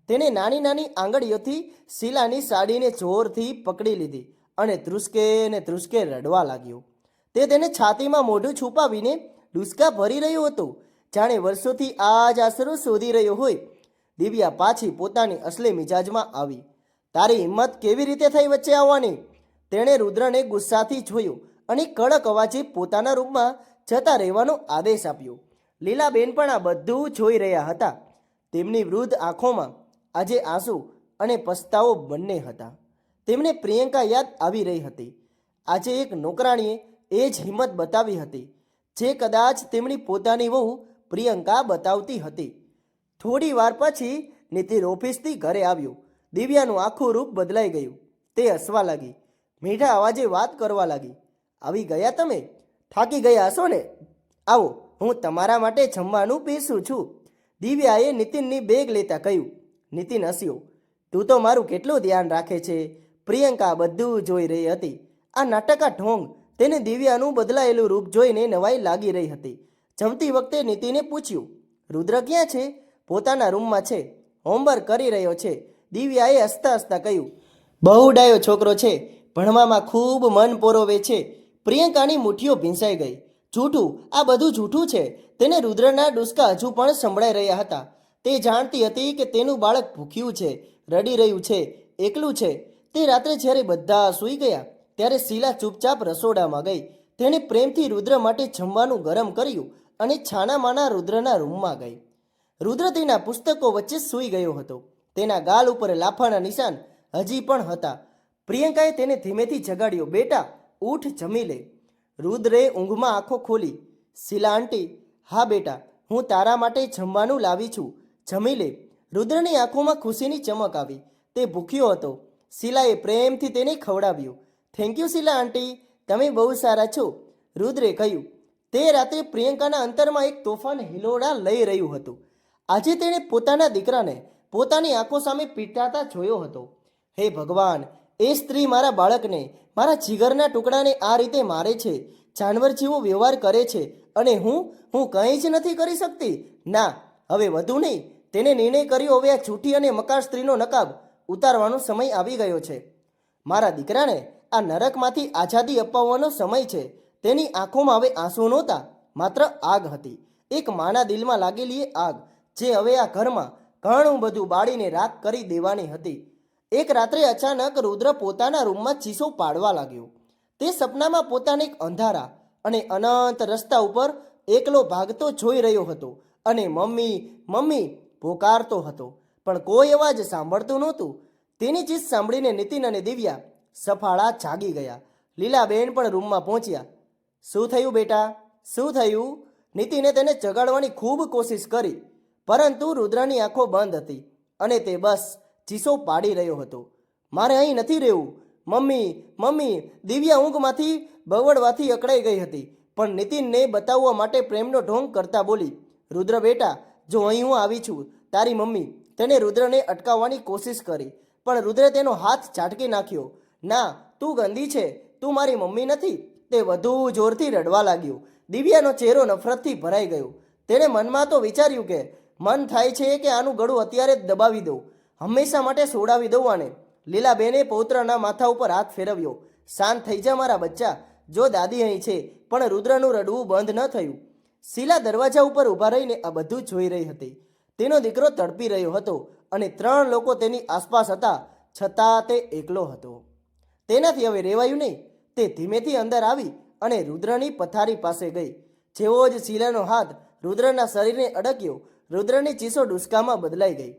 તેણે નાની નાની આંગળીઓથી શીલાની સાડીને જોરથી પકડી લીધી અને ધ્રુસકે ને ધ્રુસકે રડવા લાગ્યો. તે તેને છાતીમાં મોઢું છુપાવીને ડુસકા ભરી રહ્યો હતો, જાણે વર્ષોથી આ જ આશરો શોધી રહ્યો હોય. દિવ્યા પાછી પોતાની અસલી મિજાજમાં આવી. તારી હિંમત કેવી રીતે થઈ વચ્ચે આવવાની? તેણે રુદ્રને ગુસ્સાથી જોયું અને કડક અવાજે પોતાના રૂમમાં જતા રહેવાનો આદેશ આપ્યો. લીલાબેન પણ આ બધું જોઈ રહ્યા હતા. તેમની વૃદ્ધ આંખોમાં આજે આંસુ અને પસ્તાવો બંને હતા. તેમને પ્રિયંકા યાદ આવી રહી હતી. આજે એક નોકરાણીએ એ જ હિંમત બતાવી હતી જે કદાચ તેમની પોતાની વહુ પ્રિયંકા બતાવતી હતી. થોડી વાર પછી નીતિન ઓફિસથી ઘરે આવ્યો. દિવ્યાનું આખું રૂપ બદલાઈ ગયું. તે હસવા લાગી, મીઠા અવાજે વાત કરવા લાગી. આવી ગયા તમે? થાકી ગયા હશો ને? આવો, હું તમારા માટે જમવાનું પીરસું છું. દિવ્યાએ નીતિનની બેગ લેતા કહ્યું. નીતિન હસ્યો. તું તો મારું કેટલું ધ્યાન રાખે છે. પ્રિયંકા બધું જોઈ રહી હતી. આ નાટકા ઢોંગ તેને દિવ્યાનું બદલાયેલું રૂપ જોઈને નવાઈ લાગી રહી હતી. જમતી વખતે નીતિને પૂછ્યું, રુદ્ર ક્યાં છે? પોતાના રૂમમાં છે, હોમવર્ક કરી રહ્યો છે. દિવ્યાએ હસતા હસતા કહ્યું. બહુ ડાયો છોકરો છે, ભણવામાં ખૂબ મન પોરોવે છે. પ્રિયંકાની મુઠ્ઠીઓ ભીંસાઈ ગઈ. જૂઠું, આ બધું જૂઠું છે. તેને રુદ્રના ડુસકા હજુ પણ સંભળાઈ રહ્યા હતા. તે જાણતી હતી કે તેનું બાળક ભૂખ્યું છે, રડી રહ્યું છે, એકલું છે. તે રાત્રે જ્યારે બધા સૂઈ ગયા ત્યારે શીલા ચૂપચાપ રસોડામાં ગઈ. તેણે પ્રેમથી રુદ્ર માટે જમવાનું ગરમ કર્યું અને છાનામાના રુદ્રના રૂમમાં ગઈ. રુદ્ર તેના પુસ્તકો વચ્ચે સૂઈ ગયો હતો. તેના ગાલ ઉપર લાફાના નિશાન હજી પણ હતા. પ્રિયંકાએ તેને ધીમેથી જગાડ્યો. બેટા, ઊઠ, જમી લે. રુદ્રે ઊંઘમાં આંખો ખોલી. શીલા આંટી, હા બેટા, હું તારા માટે જમવાનું લાવી છું, જમી લે. રુદ્રની આંખોમાં ખુશીની ચમક આવી. તે ભૂખ્યો હતો. શીલાએ પ્રેમથી તેને ખવડાવ્યું. થેન્ક યુ શીલા આંટી, તમે બહુ સારા છો, રુદ્રે કહ્યું. તે રાત્રે પ્રિયંકાના અંતરમાં એક તોફાન હિલોડા લઈ રહ્યું હતું. આજે તેણે પોતાના દીકરાને પોતાની આંખો સામે પીટાતા જોયો હતો. હે ભગવાન, એ સ્ત્રી મારા બાળકને, મારા જીગરના ટુકડાને આ રીતે મારે છે, જાનવર જેવો વ્યવહાર કરે છે અને હું કંઈ જ નથી કરી શકતી. ના, હવે વધુ નહીં. તેને નિર્ણય કર્યો, હવે આ છૂટી અને મકાર સ્ત્રીનો નકાબ ઉતારવાનો સમય આવી ગયો છે. મારા દીકરાને આ નરકમાંથી આઝાદી અપાવવાનો સમય છે. તેની આંખોમાં હવે આંસુ નહોતા, માત્ર આગ હતી. એક માના દિલમાં લાગેલી એ આગ જે હવે આ ઘરમાં ઘણું બધું બાળીને રાખ કરી દેવાની હતી. એક રાત્રે અચાનક રુદ્ર પોતાના રૂમમાં ચીસો પાડવા લાગ્યો. તે સપનામાં પોતાને એક અંધારા અને અનંત રસ્તા ઉપર એકલો ભાગતો જોઈ રહ્યો હતો અને મમ્મી મમ્મી પોકારતો હતો, પણ કોઈ અવાજ સાંભળતું નહોતું. તેની ચીસ સાંભળીને નીતિન અને દિવ્યા સફાળા જાગી ગયા. લીલાબેન પણ રૂમમાં પહોંચ્યા. શું થયું બેટા, શું થયું? નીતિને તેને જગાડવાની ખૂબ કોશિશ કરી, પરંતુ રુદ્રની આંખો બંધ હતી અને તે બસ ચીસો પાડી રહ્યો હતો. મારે અહીં નથી રહેવું, મમ્મી મમ્મી. દિવ્યા ઊંઘમાંથી બવડવાથી અકળાઈ ગઈ હતી, પણ નીતિનને બતાવવા માટે પ્રેમનો ઢોંગ કરતા બોલી, રુદ્ર બેટા, જો અહીં હું આવી છું. તારી મમ્મી. તેને રુદ્રને અટકાવવાની કોશિશ કરી, પણ રુદ્રે તેનો હાથ ઝાટકી નાખ્યો. ના, તું ગંદી છે, તું મારી મમ્મી નથી. તે વધુ જોરથી રડવા લાગ્યો. દિવ્યાનો ચહેરો નફરતથી ભરાઈ ગયો. તેણે મનમાં તો વિચાર્યું કે મન થાય છે કે આનું ગળું અત્યારે જ દબાવી દઉં, હંમેશા માટે સોડાવી દઉં આને. લીલાબેને પૌત્રના માથા ઉપર હાથ ફેરવ્યો. શાંત થઈ જા મારા બચ્ચા, જો દાદી અહીં છે. પણ રુદ્રનું રડવું બંધ ન થયું. શીલા દરવાજા ઉપર ઊભા રહીને આ બધું જોઈ રહી હતી. તેનો દીકરો તડપી રહ્યો હતો અને 3 લોકો તેની આસપાસ હતા, છતાં તે એકલો હતો. તેનાથી હવે રહેવાયું નહીં. તે ધીમેથી અંદર આવી અને રુદ્રની પથારી પાસે ગઈ. જેવો જ શીલાનો હાથ રુદ્રના શરીરને અડક્યો, રુદ્રની ચીસો ડુસકામાં બદલાઈ ગઈ.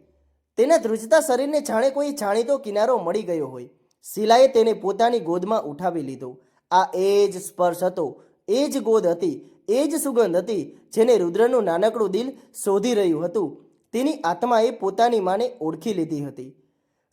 તેના ધ્રુજતા શરીરને જાણે કોઈ જાણીતો કિનારો મળી ગયો હોય. શીલાએ તેને પોતાની ગોદમાં ઉઠાવી લીધો. આ એ જ સ્પર્શ હતો, એ જ ગોદ હતી, એ જ સુગંધ હતી જેને રુદ્રનું નાનકડું દિલ શોધી રહ્યું હતું. તેની આત્માએ પોતાની માને ઓળખી લીધી હતી.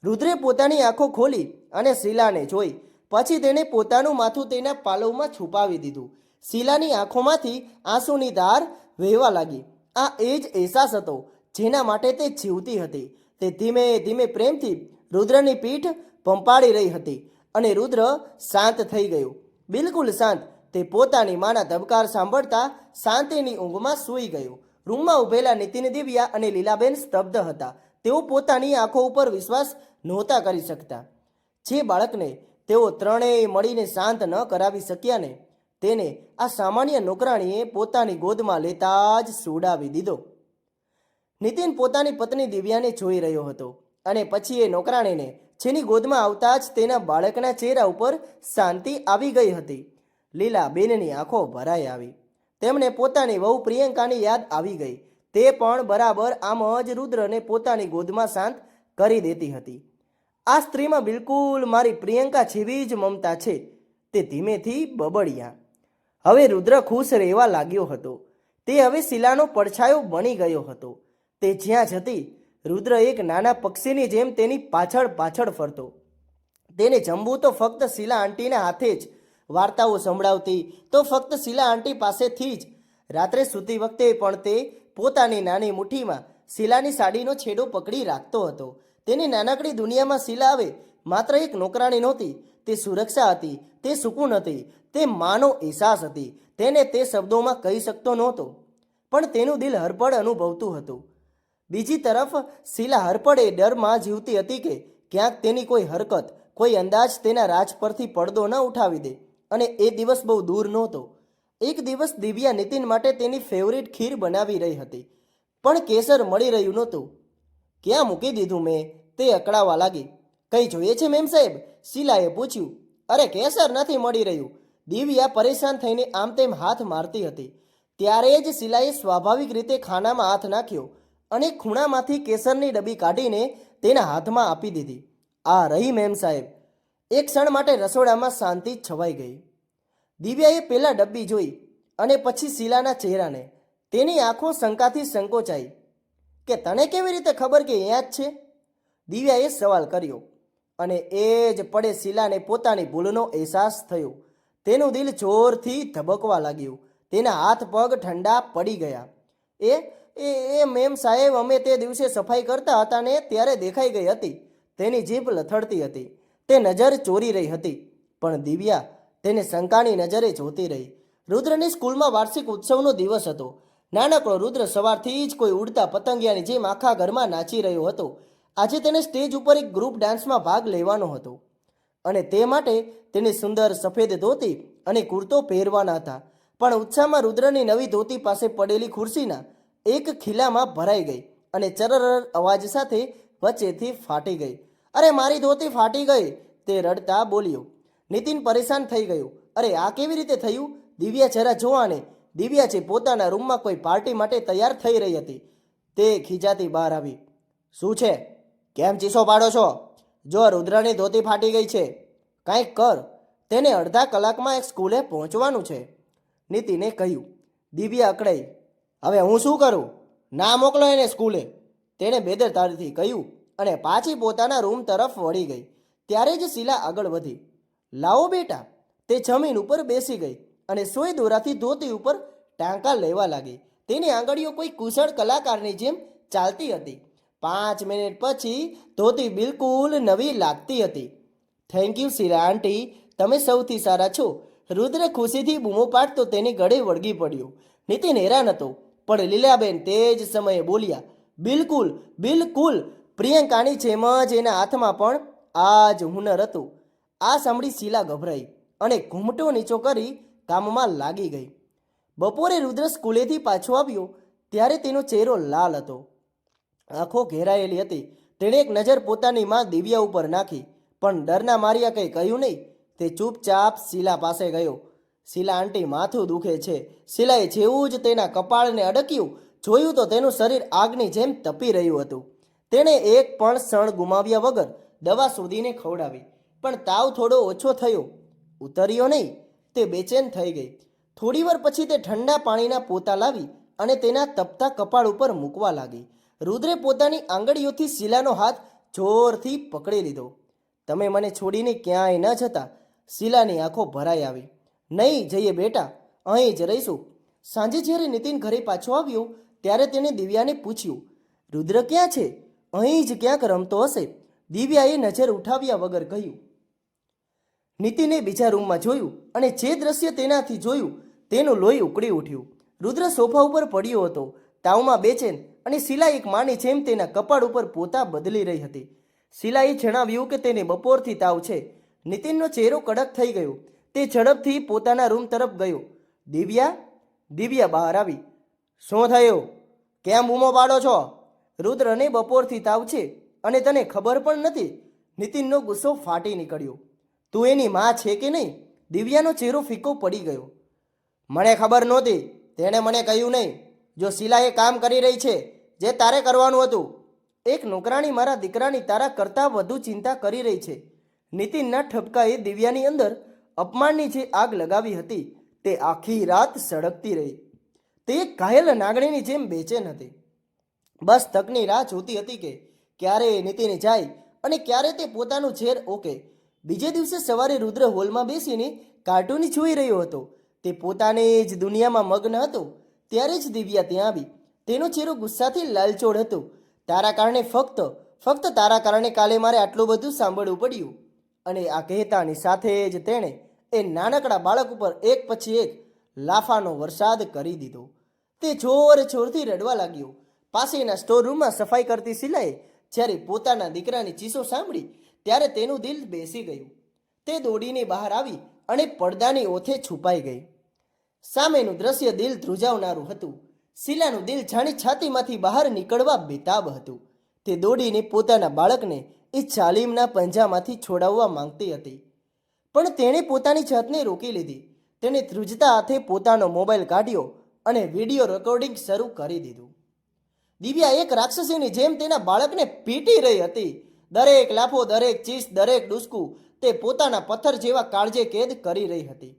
રુદ્રે પોતાની આંખો ખોલી અને શીલાને જોઈ. પછી તેણે પોતાનું માથું તેના પાલવમાં છુપાવી દીધું. શીલાની આંખોમાંથી આંસુની ધાર વહેવા લાગી. આ એ જ અહેસાસ હતો જેના માટે તે જીવતી હતી. તે ધીમે ધીમે પ્રેમથી રુદ્રની પીઠ પંપાળી રહી હતી અને રુદ્ર શાંત થઈ ગયો, બિલકુલ શાંત. તે પોતાની માના ધબકાર સાંભળતા શાંતિની ઊંઘમાં સૂઈ ગયો. રૂમમાં ઊભેલા નીતિન, દિવ્યા અને લીલાબેન સ્તબ્ધ હતા. તેઓ પોતાની આંખો ઉપર વિશ્વાસ નહોતા કરી શકતા. જે બાળકને તેઓ ત્રણેય મળીને શાંત ન કરાવી શક્યા ને, તેને આ સામાન્ય નોકરાણીએ પોતાની ગોદમાં લેતા જ સુડાવી દીધો. નીતિન પોતાની પત્ની દિવ્યાને જોઈ રહ્યો હતો અને પછી એ નોકરાણીને જેની ગોદમાં આવતા જ તેના બાળકના ચહેરા ઉપર શાંતિ આવી ગઈ હતી. લીલાબેનની આંખો ભરાઈ આવી. તેમને પોતાની વહુ પ્રિયંકાની યાદ આવી ગઈ. તે પણ બરાબર આમ જ રુદ્રને પોતાની ગોદમાં શાંત કરી દેતી હતી. આ સ્ત્રીમાં બિલકુલ મારી પ્રિયંકા જેવી જ મમતા છે, તે ધીમેથી બબડ્યા. હવે રુદ્ર ખુશ રહેવા લાગ્યો હતો. તે હવે શીલાનો પડછાયો બની ગયો હતો. તે જ્યાં જતી રુદ્ર એક નાના પક્ષીની જેમ તેની પાછળ પાછળ ફરતો. તેને જમવું તો ફક્ત શીલા આંટીના હાથે જ, વાર્તાઓ સંભળાવતી તો ફક્ત શીલા આંટી પાસેથી જ. રાત્રે સૂતી વખતે પણ તે પોતાની નાની મુઠ્ઠીમાં શીલાની સાડીનો છેડો પકડી રાખતો હતો. તેની નાનકડી દુનિયામાં શીલા આવે માત્ર એક નોકરાણી નહોતી, તે સુરક્ષા હતી, તે સુકૂન હતી, તે માનો અહેસાસ હતી. તેને તે શબ્દોમાં કહી શકતો નહોતો, પણ તેનું દિલ હરપળ અનુભવતું હતું. બીજી તરફ શીલા હરપળે ડરમાં જીવતી હતી કે ક્યાંક તેની કોઈ હરકત, કોઈ અંદાજ તેના રાજ પરથી પડદો ન ઉઠાવી દે. અને એ દિવસ બહુ દૂર નહોતો. એક દિવસ દિવ્યા નીતિન માટે તેની ફેવરિટ ખીર બનાવી રહી હતી, પણ કેસર મળી રહ્યું નહોતું. ક્યાં મૂકી દીધું મેં? તે અકળાવા લાગી. કંઈ જોઈએ છે મેમ સાહેબ? શીલાએ પૂછ્યું. અરે કેસર નથી મળી રહ્યું. દિવ્યા પરેશાન થઈને આમ તેમ હાથ મારતી હતી. ત્યારે જ શીલાએ સ્વાભાવિક રીતે ખાનામાં હાથ નાખ્યો અને ખૂણામાંથી કેસરની ડબ્બી કાઢીને તેના હાથમાં આપી દીધી. આ રહી મેમ સાહેબ. એક ક્ષણ માટે રસોડામાં શાંતિ છવાઈ ગઈ. દિવ્યાએ પહેલાં ડબ્બી જોઈ અને પછી શીલાના ચહેરાને. તેની આંખો શંકાથી સંકોચાઈ. કે તને કેવી રીતે ખબર કે અહીંયા જ છે? દિવ્યાએ સવાલ કર્યો. અને એ જ પડે શીલાને પોતાની ભૂલનો અહેસાસ થયો. તેનું દિલ જોરથી ધબકવા લાગ્યું. તેના હાથ પગ ઠંડા પડી ગયા. એ મેમ સાહેબ, અમે તે દિવસે સફાઈ કરતા હતા ને ત્યારે દેખાઈ ગઈ હતી. તેની જીભ લથડતી હતી. તે નજર ચોરી રહી હતી, પણ દિવ્યા તેને શંકાની નજરે જોતી રહી. રુદ્રની સ્કૂલમાં વાર્ષિક ઉત્સવનો દિવસ હતો. નાનકડો રુદ્ર સવારથી જ કોઈ ઉડતા પતંગિયાની જેમ આખા ઘરમાં નાચી રહ્યો હતો. આજે તેને સ્ટેજ ઉપર એક ગ્રુપ ડાન્સમાં ભાગ લેવાનો હતો અને તે માટે તેને સુંદર સફેદ ધોતી અને કુર્તો પહેરવાના હતા. પણ ઉત્સાહમાં રુદ્રની નવી ધોતી પાસે પડેલી ખુરશીના એક ખીલામાં ભરાઈ ગઈ અને ચરર અવાજ સાથે વચ્ચેથી ફાટી ગઈ. અરે મારી ધોતી ફાટી ગઈ, તે રડતા બોલ્યો. નીતિન પરેશાન થઈ ગયો. અરે આ કેવી રીતે થયું? દિવ્યા જરા જોવાને. દિવ્યા છે પોતાના રૂમમાં કોઈ પાર્ટી માટે તૈયાર થઈ રહી હતી. તે ખીજાતી બહાર આવી. શું છે? કેમ ચીસો પાડો છો? જો રુદ્રની ધોતી ફાટી ગઈ છે, કાંઈક કર. તેને અડધા કલાકમાં એક સ્કૂલે પહોંચવાનું છે, નીતિને કહ્યું. દિવ્યા અકળાઈ. હવે હું શું કરું? ના મોકલો એને સ્કૂલે, તેણે બેદરકારીથી કહ્યું અને પાછી પોતાના રૂમ તરફ વળી ગઈ. ત્યારે જ શીલા આગળ વધી. લાવો બેટા. તે જમીન ઉપર બેસી ગઈ અને સોય દોરાથી ધોતી ઉપર ટાંકા લેવા લાગી. તેની આંગળીઓ કોઈ કુશળ કલાકારની જેમ ચાલતી હતી. 5 મિનિટ પછી ધોતી બિલકુલ નવી લાગતી હતી. થેન્ક યુ શીલા આંટી, તમે સૌથી સારા છો. રુદ્ર ખુશીથી બૂમો પાડતો તેની ગળે વળગી પડ્યો. નીતિન હેરાન હતો, પણ લીલાબેન તે જ સમયે બોલ્યા. બિલકુલ બિલકુલ. પ્રિયંકાની જેમ જ એના હાથમાં પણ આ જ હુનર હતું. આ સાંભળી શીલા ગભરાઈ અને ઘૂમટો નીચો કરી કામમાં લાગી ગઈ. બપોરે રુદ્ર સ્કૂલેથી પાછો આવ્યો ત્યારે તેનો ચહેરો લાલ હતો, આંખો ઘેરાયેલી હતી. તેણે એક નજર પોતાની માં દિવ્યા ઉપર નાખી, પણ ડરના માર્યા કંઈ કહ્યું નહીં. તે ચૂપચાપ શીલા પાસે ગયો. શીલા આંટી, માથું દુખે છે. શીલાએ જેવું જ તેના કપાળને અડક્યું, જોયું તો તેનું શરીર આગની જેમ તપી રહ્યું હતું. તેણે એક પણ ક્ષણ ગુમાવ્યા વગર દવા શોધીને ખવડાવી, પણ તાવ થોડો ઓછો થયો, ઉતર્યો નહીં. તે બેચેન થઈ ગઈ. થોડીવાર પછી તે ઠંડા પાણીના પોતા લાવી અને તેના તપતા કપાળ ઉપર મૂકવા લાગી. રુદ્રે પોતાની આંગળીઓથી શીલાનો હાથ જોરથી પકડી લીધો. તમે મને છોડીને ક્યાંય ન જતા. શીલાની આંખો ભરાઈ આવી. નહીં જઈએ બેટા, અહીં જ રહીશું. સાંજે જ્યારે નીતિન ઘરે પાછો આવ્યો ત્યારે તેણે દિવ્યાને પૂછ્યું, રુદ્ર ક્યાં છે? અહીં જ ક્યાંક રમતો હશે, દિવ્યાએ નજર ઉઠાવ્યા વગર કહ્યું. નીતિને બીજા રૂમમાં જોયું અને જે દ્રશ્ય તેનાથી જોયું તેનું લોહી ઉકળી ઉઠ્યું. રુદ્ર સોફા ઉપર પડ્યો હતો, તાવમાં બેચેન, અને શીલા એક માની જેમ તેના કપાળ ઉપર પોતા બદલી રહી હતી. શીલાએ જણાવ્યું કે તેને બપોરથી તાવ છે. નીતિનનો ચહેરો કડક થઈ ગયો. તે ઝડપથી પોતાના રૂમ તરફ ગયો. દિવ્યા બહાર આવી. શું થયું? કેમ બૂમો પાડો છો? રુદ્રને બપોરથી તાવ છે અને તને ખબર પણ નથી? નીતિનનો ગુસ્સો ફાટી નીકળ્યો. તું એની માં છે કે નહીં? દિવ્યાનો ચહેરો ફીકો પડી ગયો. મને ખબર નહોતી, તેણે મને કહ્યું નહીં. જો શીલા એ કામ કરી રહી છે જે તારે કરવાનું હતું. એક નોકરાણી મારા દીકરાની તારા કરતાં વધુ ચિંતા કરી રહી છે. નીતિનના ઠપકાએ દિવ્યાની અંદર અપમાનની જે આગ લગાવી હતી તે આખી રાત સળગતી રહી. તે એક ઘાયલ નાગણીની જેમ બેચેન હતી. બસ તકની રાહ જોતી હતી કે ક્યારે નીતિન જાય અને ક્યારે તે પોતાનું ઝેર ઓકે. બીજે દિવસે સવારે રુદ્ર હોલમાં બેસીને કાર્ટૂન જોઈ રહ્યો હતો. તે પોતાની જ દુનિયામાં મગ્ન હતો. ત્યારે જ દિવ્યા ત્યાં આવી. તેનો ચહેરો ગુસ્સાથી લાલચોળ હતો. તારા કારણે ફક્ત તારા કારણે કાલે મારે આટલું બધું સાંભળવું પડ્યું. અને આ કહેતાની સાથે જ તેણે એ નાનકડા બાળક ઉપર એક પછી એક લાફાનો વરસાદ કરી દીધો. તે જોરથી રડવા લાગ્યો. પાસેના સ્ટોર રૂમમાં સફાઈ કરતી શીલાએ જ્યારે પોતાના દીકરાની ચીસો સાંભળી ત્યારે તેનું દિલ બેસી ગયું. તે દોડીને બહાર આવી અને પડદાની ઓથે છુપાઈ ગઈ. સામેનું દ્રશ્ય દિલ ધ્રુજાવનારું હતું. શીલાનું દિલ જાણી છાતીમાંથી બહાર નીકળવા બેતાબ હતું. તે દોડીને પોતાના બાળકને એ જાલિમના પંજામાંથી છોડાવવા માંગતી હતી, પણ તેણે પોતાની જાતને રોકી લીધી. તેણે ધ્રુજતા હાથે પોતાનો મોબાઈલ કાઢ્યો અને વિડીયો રેકોર્ડિંગ શરૂ કરી દીધું. દિવ્યા એક રાક્ષસીની જેમ તેના બાળકને પીટી રહી હતી. દરેક લાફો, દરેક ચીસ, દરેક ડૂસકું તે પોતાના પથ્થર જેવા કાળજે કેદ કરી રહી હતી.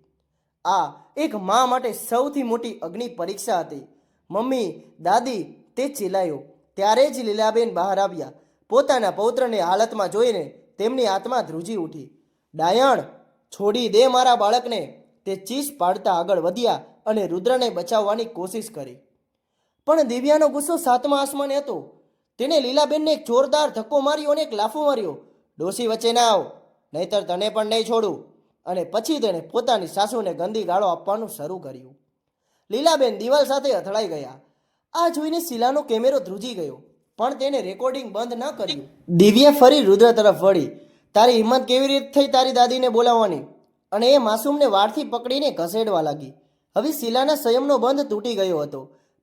આ એક મા માટે સૌથી મોટી અગ્નિ પરીક્ષા હતી. મમ્મી, દાદી, તે ચિલ્લાયો. ત્યારે જ લીલાબેન બહાર આવ્યા. પોતાના પૌત્રને હાલતમાં જોઈને તેમની આત્મા ધ્રુજી ઉઠી. ડાયણ, છોડી દે મારા બાળકને. તે ચીસ પાડતા આગળ વધ્યા અને રુદ્રને બચાવવાની કોશિશ કરી. પણ દિવ્યાનો ગુસ્સો સાતમા આસમાને હતો. તેને લીલાબેનને એક જોરદાર ધક્કો માર્યો અને એક લાફો માર્યો. ડોશી વચ્ચે ના આવ, નહીતર તને પણ નહીં છોડું. અને પછી તેણે પોતાની સાસુને ગંદી ગાળો આપવાનું શરૂ કર્યું. લીલાબેન દિવાલ સાથે અથડાઈ ગયા. આ જોઈને શીલાનો કેમેરો ધ્રુજી ગયો, પણ તેને રેકોર્ડિંગ બંધ ન કર્યું. દિવ્યા ફરી રુદ્ર તરફ વળી. તારી હિંમત કેવી રીતે થઈ તારી દાદીને બોલાવવાની? અને એ માસૂમને વાળથી પકડીને ઘસેડવા લાગી. હવે શીલાના સંયમનો બંધ તૂટી ગયો હતો.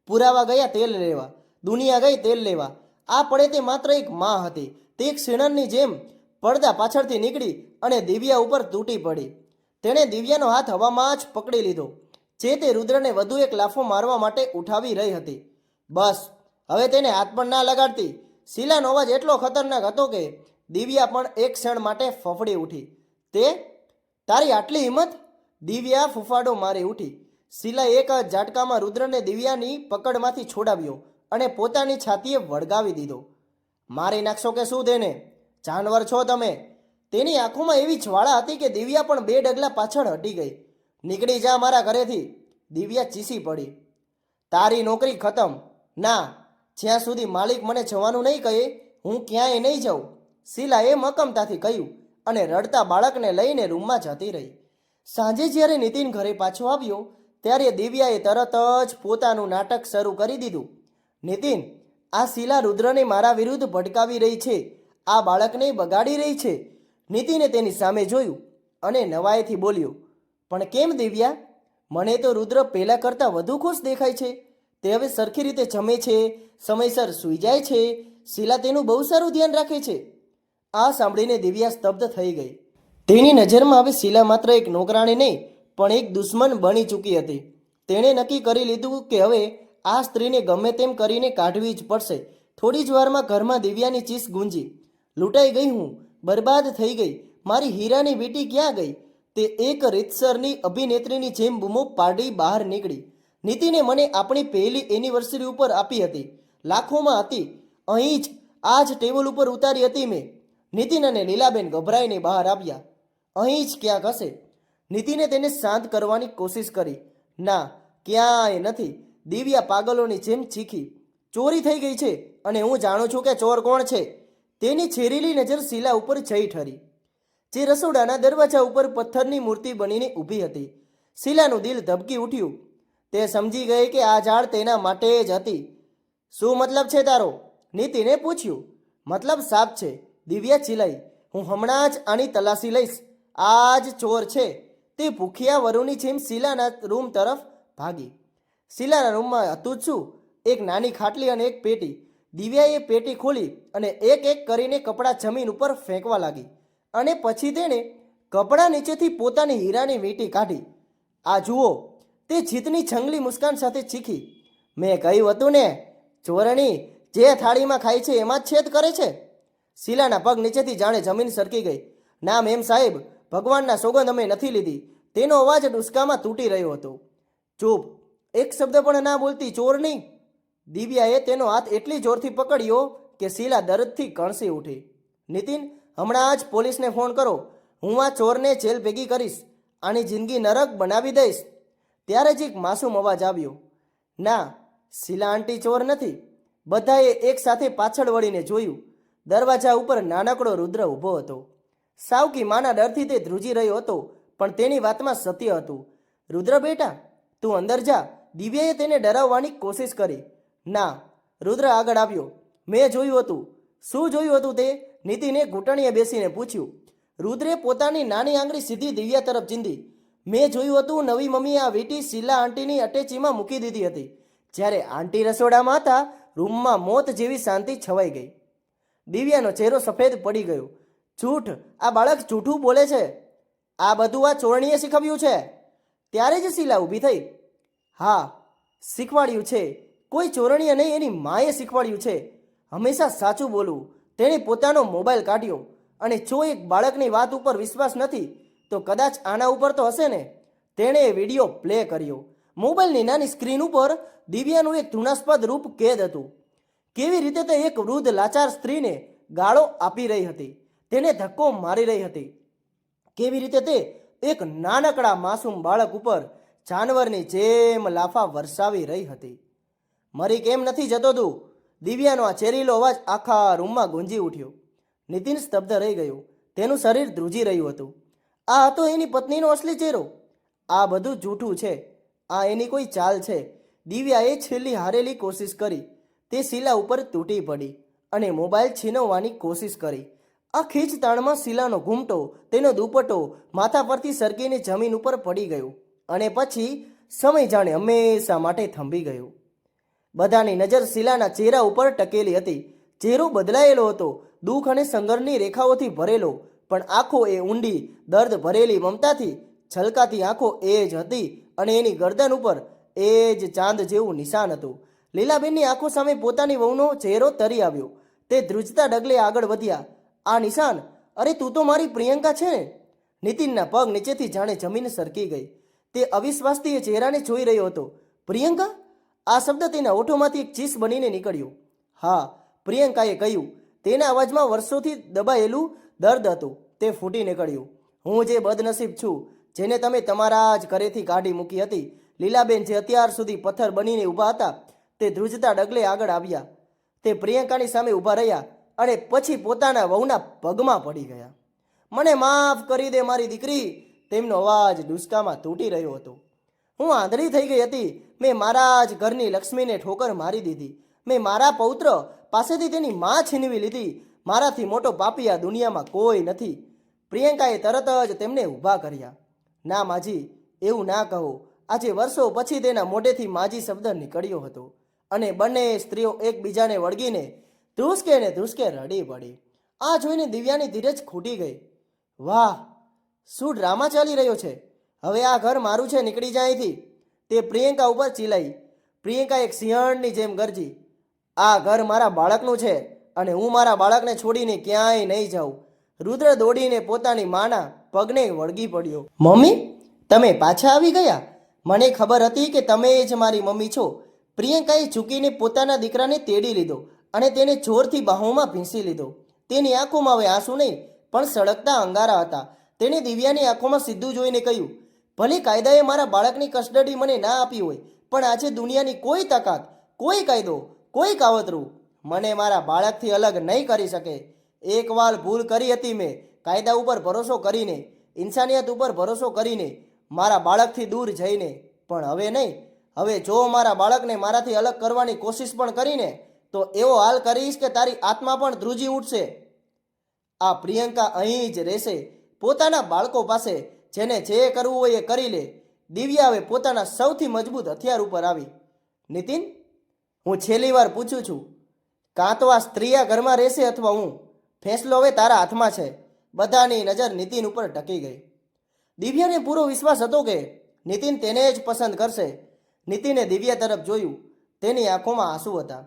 પુરાવા ગયા તેલ લેવા, દુનિયા ગઈ તેલ લેવા. આ પડે તે માત્ર એક માં હતી. તે એક સિણનની જેમ પડદા પાછળથી નીકળી અને દિવ્યા ઉપર તૂટી પડી. તેણે દિવ્યાનો હાથ હવામાં જ પકડી લીધો, જે તે રુદ્રને વધુ એક લાફો મારવા માટે ઉઠાવી રહી હતી. બસ, હવે તેને હાથ પણ ના લગાડતી. શીલાનો અવાજ એટલો ખતરનાક હતો કે દિવ્યા પણ એક ક્ષણ માટે ફફડી ઉઠી. તે તારી આટલી હિંમત? દિવ્યા ફૂફાડો મારી ઉઠી. શીલા એક જ ઝાટકામાં રુદ્રને દિવ્યાની પકડમાંથી છોડાવ્યો અને પોતાની છાતીએ વળગાવી દીધો. મારી નાખશો કે શું તેને? જાનવર છો તમે. તેની આંખોમાં એવી જ્વાળા હતી કે દિવ્યા પણ 2 ડગલા પાછળ હટી ગઈ. નીકળી જા મારા ઘરેથી. દિવ્યા ચીસી પડી. તારી નોકરી ખતમ. ના, જ્યાં સુધી માલિક મને જવાનું નહીં કહે હું ક્યાંય નહીં જાઉં. શીલાએ મક્કમતાથી કહ્યું અને રડતા બાળકને લઈને રૂમમાં જતી રહી. સાંજે જ્યારે નીતિન ઘરે પાછો આવ્યો ત્યારે દિવ્યાએ તરત જ પોતાનું નાટક શરૂ કરી દીધું. નીતિન, આ શીલા રુદ્રને મારા વિરુદ્ધ ભડકાવી રહી છે. આ બાળકને બગાડી રહી છે. નીતિને તેની સામે જોયું અને નવાઈથી બોલ્યો, પણ કેમ દિવ્યા? મને તો રુદ્ર પહેલાં કરતાં વધુ ખુશ દેખાય છે. તે હવે સરખી રીતે જમે છે, સમયસર સૂઈ જાય છે. શીલા તેનું બહુ સારું ધ્યાન રાખે છે. આ સાંભળીને દિવ્યા સ્તબ્ધ થઈ ગઈ. તેની નજરમાં હવે શીલા માત્ર એક નોકરાણી નહીં પણ એક દુશ્મન બની ચૂકી હતી. તેણે નક્કી કરી લીધું કે હવે આ સ્ત્રીને ગમે તેમ કરીને કાઢવી જ પડશે. થોડી જ વારમાં ઘરમાં દિવ્યાની ચીસ ગુંજી. લૂંટાઈ ગઈ હું, બરબાદ થઈ ગઈ. મારી હીરાની વીંટી ક્યાં ગઈ? તે એક રીતસરની અભિનેત્રીની જેમ બૂમો પાડી બહાર નીકળી. નીતિને મને આપણી પહેલી એનિવર્સરી ઉપર આપી હતી. લાખોમાં હતી. અહીં જ આ જ ટેબલ ઉપર ઉતારી હતી મેં. નીતિન અને લીલાબેન ગભરાઈને બહાર આવ્યા. અહીં જ ક્યાંક હશે. નીતિને તેને શાંત કરવાની કોશિશ કરી. ના, ક્યાંય નથી. દિવ્યા પાગલોની જેમ ચીખી. ચોરી થઈ ગઈ છે અને હું જાણું છું કે ચોર કોણ છે. તેની છેરીલી નજર શીલા ઉપર જઈ ઠરી, જે રસોડાના દરવાજા ઉપર પથ્થરની મૂર્તિ બનીને ઊભી હતી. શીલાનું દિલ ધબકી ઉઠ્યું. તે સમજી ગઈ કે આ ઝાડ તેના માટે જ હતી. શું મતલબ છે તારો? નીતિને પૂછ્યું. મતલબ સાફ છે, દિવ્યા ચિલાઈ. હું હમણાં જ આની તલાશી લઈશ. આ જ ચોર છે. તે ભૂખ્યા વરુની જેમ શીલાના રૂમ તરફ ભાગી. શીલાના રૂમમાં હતું જ શું? એક નાની ખાટલી અને એક પેટી. દિવ્યાએ પેટી ખોલી અને એક એક કરીને કપડાં જમીન ઉપર ફેંકવા લાગી અને પછી તેણે કપડાં નીચેથી પોતાની હીરાની વીંટી કાઢી. આ જુઓ, તે જીતની છંગલી મુસ્કાન સાથે ચીખી. મેં કહ્યું હતું ને, ચોરણી જે થાળીમાં ખાય છે એમાં જ છેદ કરે છે. શીલાના પગ નીચેથી જાણે જમીન સરકી ગઈ. ના મેમ સાહેબ, ભગવાનના સોગંદ અમે નથી લીધી. તેનો અવાજ ડુસકામાં તૂટી રહ્યો હતો. ચૂપ, એક શબ્દ પણ ના બોલતી ચોરણી. દિવ્યાએ તેનો હાથ એટલી જોરથી પકડ્યો કે શીલા દર્દથી કણસી ઉઠી. નીતિન, હમણાં જ પોલીસને ફોન કરો. હું આ ચોરને જેલ ભેગી કરીશ, આની જિંદગી નરક બનાવી દઈશ. ત્યારે જ એક માસૂમ અવાજ આવ્યો. ના, શીલા આંટી ચોર નથી. બધાએ એક સાથે પાછળ વળીને જોયું. દરવાજા ઉપર નાનકડો રુદ્ર ઊભો હતો. સાવકી માના ડરથી તે ધ્રુજી રહ્યો હતો, પણ તેની વાતમાં સત્ય હતું. રુદ્ર બેટા, તું અંદર જા. દિવ્યાએ તેને ડરાવવાની કોશિશ કરી. ના, રુદ્ર આગળ આવ્યો. મેં જોયું હતું. શું જોયું હતું તે? નીતિને ઘૂંટણીએ બેસીને પૂછ્યું. રુદ્રે પોતાની નાની આંગળી સીધી દિવ્યા તરફ ચીંધી. મેં જોયું હતું, નવી મમ્મીએ આ વીંટી શીલા આંટીની અટેચીમાં મૂકી દીધી હતી. જ્યારે આંટી રસોડામાં હતા, રૂમમાં મોત જેવી શાંતિ છવાઈ ગઈ. દિવ્યાનો ચહેરો સફેદ પડી ગયો. જૂઠ! આ બાળક જૂઠું બોલે છે. આ બધું આ ચોરણીએ શીખવ્યું છે. ત્યારે જ શીલા ઊભી થઈ. હા, શીખવાડ્યું છે. કોઈ ચોરણીએ નહીં, એની માએ શીખવાડ્યું છે. હંમેશા સાચું બોલવું. તેણે પોતાનો મોબાઈલ કાઢ્યો અને જો એક બાળકની વાત ઉપર વિશ્વાસ નથી તો કદાચ આના ઉપર તો હશે ને. તેણે વિડીયો પ્લે કર્યો. મોબાઈલની નાની સ્ક્રીન ઉપર દિવ્યાનું એક ઘૃણાસ્પદ રૂપ કેદ હતું. કેવી રીતે તે એક વૃદ્ધ લાચાર સ્ત્રીને ગાળો આપી રહી હતી, તેને ધક્કો મારી રહી હતી. કેવી રીતે તે એક નાનકડા માસૂમ બાળક ઉપર જાનવરની જેમ લાફા વરસાવી રહી હતી. મરી કેમ નથી જતો તું? દિવ્યાનો આ ચેરીલો અવાજ આખા રૂમમાં ગુંજી ઉઠ્યો. નીતિન સ્તબ્ધ રહી ગયો. તેનું શરીર ધ્રુજી રહ્યું હતું. આ હતો એની પત્નીનો અસલી ચહેરો. આ બધું જૂઠું છે. આ એની કોઈ ચાલ છે. દિવ્યાએ છેલ્લી હારેલી કોશિશ કરી. તે શીલા ઉપર તૂટી પડી અને મોબાઈલ છીનવવાની કોશિશ કરી. આ ખીચતાણમાં શીલાનો ઘૂમટો, તેનો દુપટ્ટો માથા પરથી સરકીને જમીન ઉપર પડી ગયો અને પછી સમય જાણે હંમેશા માટે થંભી ગયો. બધાની નજર શીલાના ચહેરા ઉપર ટકેલી હતી. ચહેરો બદલાયેલો હતો, દુઃખ અને સંઘર્ષની રેખાઓથી ભરેલો, પણ આંખો એ ઊંડી, દર્દ ભરેલી મમતાથી છલકાતી આંખો એ જ હતી અને એની ગરદન ઉપર એ જ ચાંદ જેવું નિશાન હતું. લીલાબેનની આંખો સામે પોતાની વહુનો ચહેરો તરી આવ્યો. તે ધ્રુજતા ડગલે આગળ વધ્યા. આ નિશાન! અરે તું તો મારી પ્રિયંકા છે ને? નીતિનના પગ નીચેથી જાણે જમીન સરકી ગઈ. તે અવિશ્વાસથી એ ચહેરાને જોઈ રહ્યો હતો. પ્રિયંકા? આ શબ્દ તેના ઓઠોમાંથી એક ચીસ બનીને નીકળ્યો. હા, પ્રિયંકાએ કહ્યું. તેના અવાજમાં વર્ષોથી દબાયેલું દર્દ હતું. તે ફૂટી નીકળ્યું. હું જે બદનસીબ છું, જેને તમે તમારા જ ઘરેથી કાઢી મૂકી હતી. લીલાબેન જે અત્યાર સુધી પથ્થર બનીને ઊભા હતા, તે ધ્રુજતા ડગલે આગળ આવ્યા. તે પ્રિયંકાની સામે ઊભા રહ્યા અને પછી પોતાના વહુના પગમાં પડી ગયા. મને માફ કરી દે મારી દીકરી. તેમનો અવાજ ડુસકામાં તૂટી રહ્યો હતો. હું આંધળી થઈ ગઈ હતી. મેં મારા જ ઘરની લક્ષ્મીને ઠોકર મારી દીધી. મેં મારા પૌત્ર પાસેથી તેની માં છીનવી લીધી. મારાથી મોટો પાપી આ દુનિયામાં કોઈ નથી. પ્રિયંકાએ તરત જ તેમને ઊભા કર્યા. ના માજી, એવું ના કહો. આજે વર્ષો પછી તેના મોઢેથી માજી શબ્દ નીકળ્યો હતો અને બંને સ્ત્રીઓ એકબીજાને વળગીને ધ્રુસકે ને ધ્રુસકે રડી પડી. આ જોઈને દિવ્યાની ધીરજ ખૂટી ગઈ. વાહ, શું ડ્રામા ચાલી રહ્યો છે! હવે આ ઘર મારું છે, નીકળી જાય અહીંથી. તે પ્રિયંકા ઉપર ચીલાઈ. પ્રિયંકા એક સિંહણની જેમ ગરજી. આ ઘર મારા બાળકનું છે અને હું મારા બાળકને છોડીને ક્યાંય નહીં જાઉં. રુદ્ર દોડીને પોતાની માના પગને વળગી પડ્યો. મમ્મી, તમે પાછા આવી ગયા? મને ખબર હતી કે તમે જ મારી મમ્મી છો. પ્રિયંકાએ ઝૂકીને પોતાના દીકરાને તેડી લીધો અને તેને જોરથી બાહોમાં ભીંસી લીધો. તેની આંખોમાં હવે આંસુ નહીં, પણ સળગતા અંગારા હતા. તેણે દિવ્યાની આંખોમાં સીધું જોઈને કહ્યું, ભલે કાયદાએ મારા બાળકની કસ્ટડી મને ના આપી હોય, પણ આજે દુનિયાની કોઈ તાકાત, કોઈ કાયદો, કોઈ કાવતરું મને મારા બાળકથી અલગ નહીં કરી શકે. એક વાર ભૂલ કરી હતી મેં, કાયદા ઉપર ભરોસો કરીને, ઇન્સાનિયત ઉપર ભરોસો કરીને, મારા બાળકથી દૂર જઈને. પણ હવે નહીં. હવે જો મારા બાળકને મારાથી અલગ કરવાની કોશિશ પણ કરીને તો એવો હાલ કરીશ કે તારી આત્મા પણ ધ્રુજી ઉઠશે. આ પ્રિયંકા અહીં જ રહેશે, પોતાના બાળકો પાસે. જેને જે કરવું હોય એ કરી લે. દિવ્યા હવે પોતાના સૌથી મજબૂત હથિયાર ઉપર આવી. નીતિન, હું છેલ્લી વાર પૂછું છું, કાં તો આ સ્ત્રી આ ઘરમાં રહેશે અથવા હું. ફેંસલો હવે તારા હાથમાં છે. બધાની નજર નીતિન ઉપર ટકી ગઈ. દિવ્યાને પૂરો વિશ્વાસ હતો કે નીતિન તેને જ પસંદ કરશે. નીતિને દિવ્યા તરફ જોયું. તેની આંખોમાં આંસુ હતા.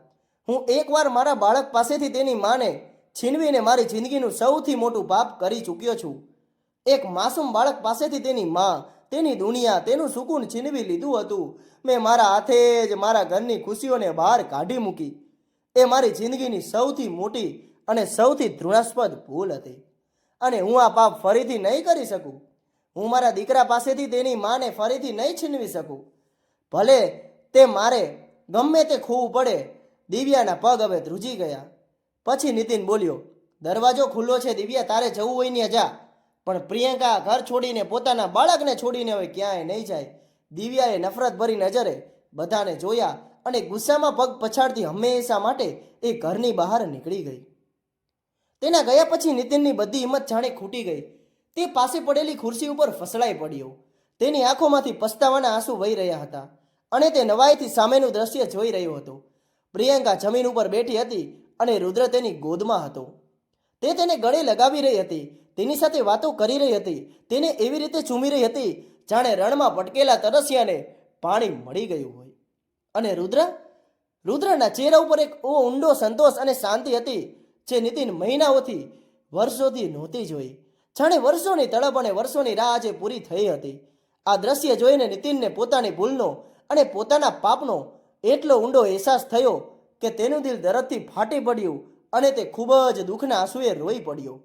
હું એકવાર મારા બાળક પાસેથી તેની માને છીનવીને મારી જિંદગીનું સૌથી મોટું પાપ કરી ચૂક્યો છું. એક માસૂમ બાળક પાસેથી તેની માં, તેની દુનિયા, તેનું સુકૂન છીનવી લીધું હતું. મેં મારા હાથે જ મારા ઘરની ખુશીઓને બહાર કાઢી મૂકી. એ મારી જિંદગીની સૌથી મોટી અને સૌથી ઘૃણાસ્પદ ભૂલ હતી. અને હું આ પાપ ફરીથી નહીં કરી શકું. હું મારા દીકરા પાસેથી તેની માને ફરીથી નહીં છીનવી શકું. ભલે તે મારે ગમે તે ખોવું પડે. દિવ્યાના પગ હવે ધ્રુજી ગયા. પછી નીતિન બોલ્યો, દરવાજો ખુલ્લો છે દિવ્યા, તારે જવું હોય ને જા. પણ પ્રિયંકા ઘર છોડીને, પોતાના બાળકને છોડીને હવે ક્યાંય નહીં જાય. દિવ્યાએ નફરત ભરી નજરે બધાને જોયા અને ગુસ્સામાં પગ પછાડતી હંમેશા માટે એ ઘરની બહાર નીકળી ગઈ. તેના ગયા પછી નીતિનની બધી હિંમત જાણે ખૂટી ગઈ. તે પાસે પડેલી ખુરશી ઉપર ફસડાઈ પડ્યો. તેની આંખોમાંથી પસ્તાવાના આંસુ વહી રહ્યા હતા અને તે નવાઈથી સામેનું દ્રશ્ય જોઈ રહ્યો હતો. પ્રિયંકા જમીન ઉપર બેઠી હતી અને રુદ્ર તેની ગોદમાં હતો. તે તેને ગળે લગાવી રહી હતી, તેની સાથે વાતો કરી રહી હતી, તેને એવી રીતે ચૂમી રહી હતી જાણે રણમાં ભટકેલા તરસ્યાને પાણી મળી ગયું હોય. અને રુદ્રના ચહેરા ઉપર એક ઊંડો સંતોષ અને શાંતિ હતી જે નીતિન મહિનાઓથી, વર્ષોથી નહોતી જોઈ. જાણે વર્ષોની તડપ અને વર્ષોની રાહ આજે પૂરી થઈ હતી. આ દ્રશ્ય જોઈને નીતિનને પોતાની ભૂલનો અને પોતાના પાપનો એટલો ઊંડો અહેસાસ થયો કે તેનું દિલ દર્દથી ફાટી પડ્યું અને તે ખૂબ જ દુઃખના આંસુએ રોઈ પડ્યો.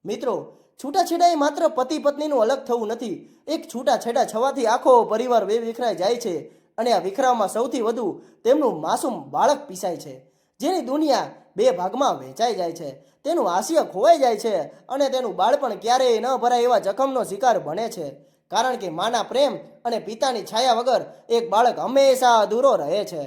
મિત્રો, છૂટાછેડાએ માત્ર પતિ પત્નીનું અલગ થવું નથી. એક છૂટાછેડા થવાથી આખો પરિવાર વિખરાઈ જાય છે અને આ વિખરાવમાં સૌથી વધુ તેમનું માસૂમ બાળક પીસાય છે, જેની દુનિયા બે ભાગમાં વહેંચાઈ જાય છે. તેનું હાસ્ય ખોવાઈ જાય છે અને તેનું બાળપણ ક્યારેય ન ભરાય એવા જખમનો શિકાર બને છે. કારણ કે માના પ્રેમ અને પિતાની છાયા વગર એક બાળક હંમેશા અધૂરો રહે છે.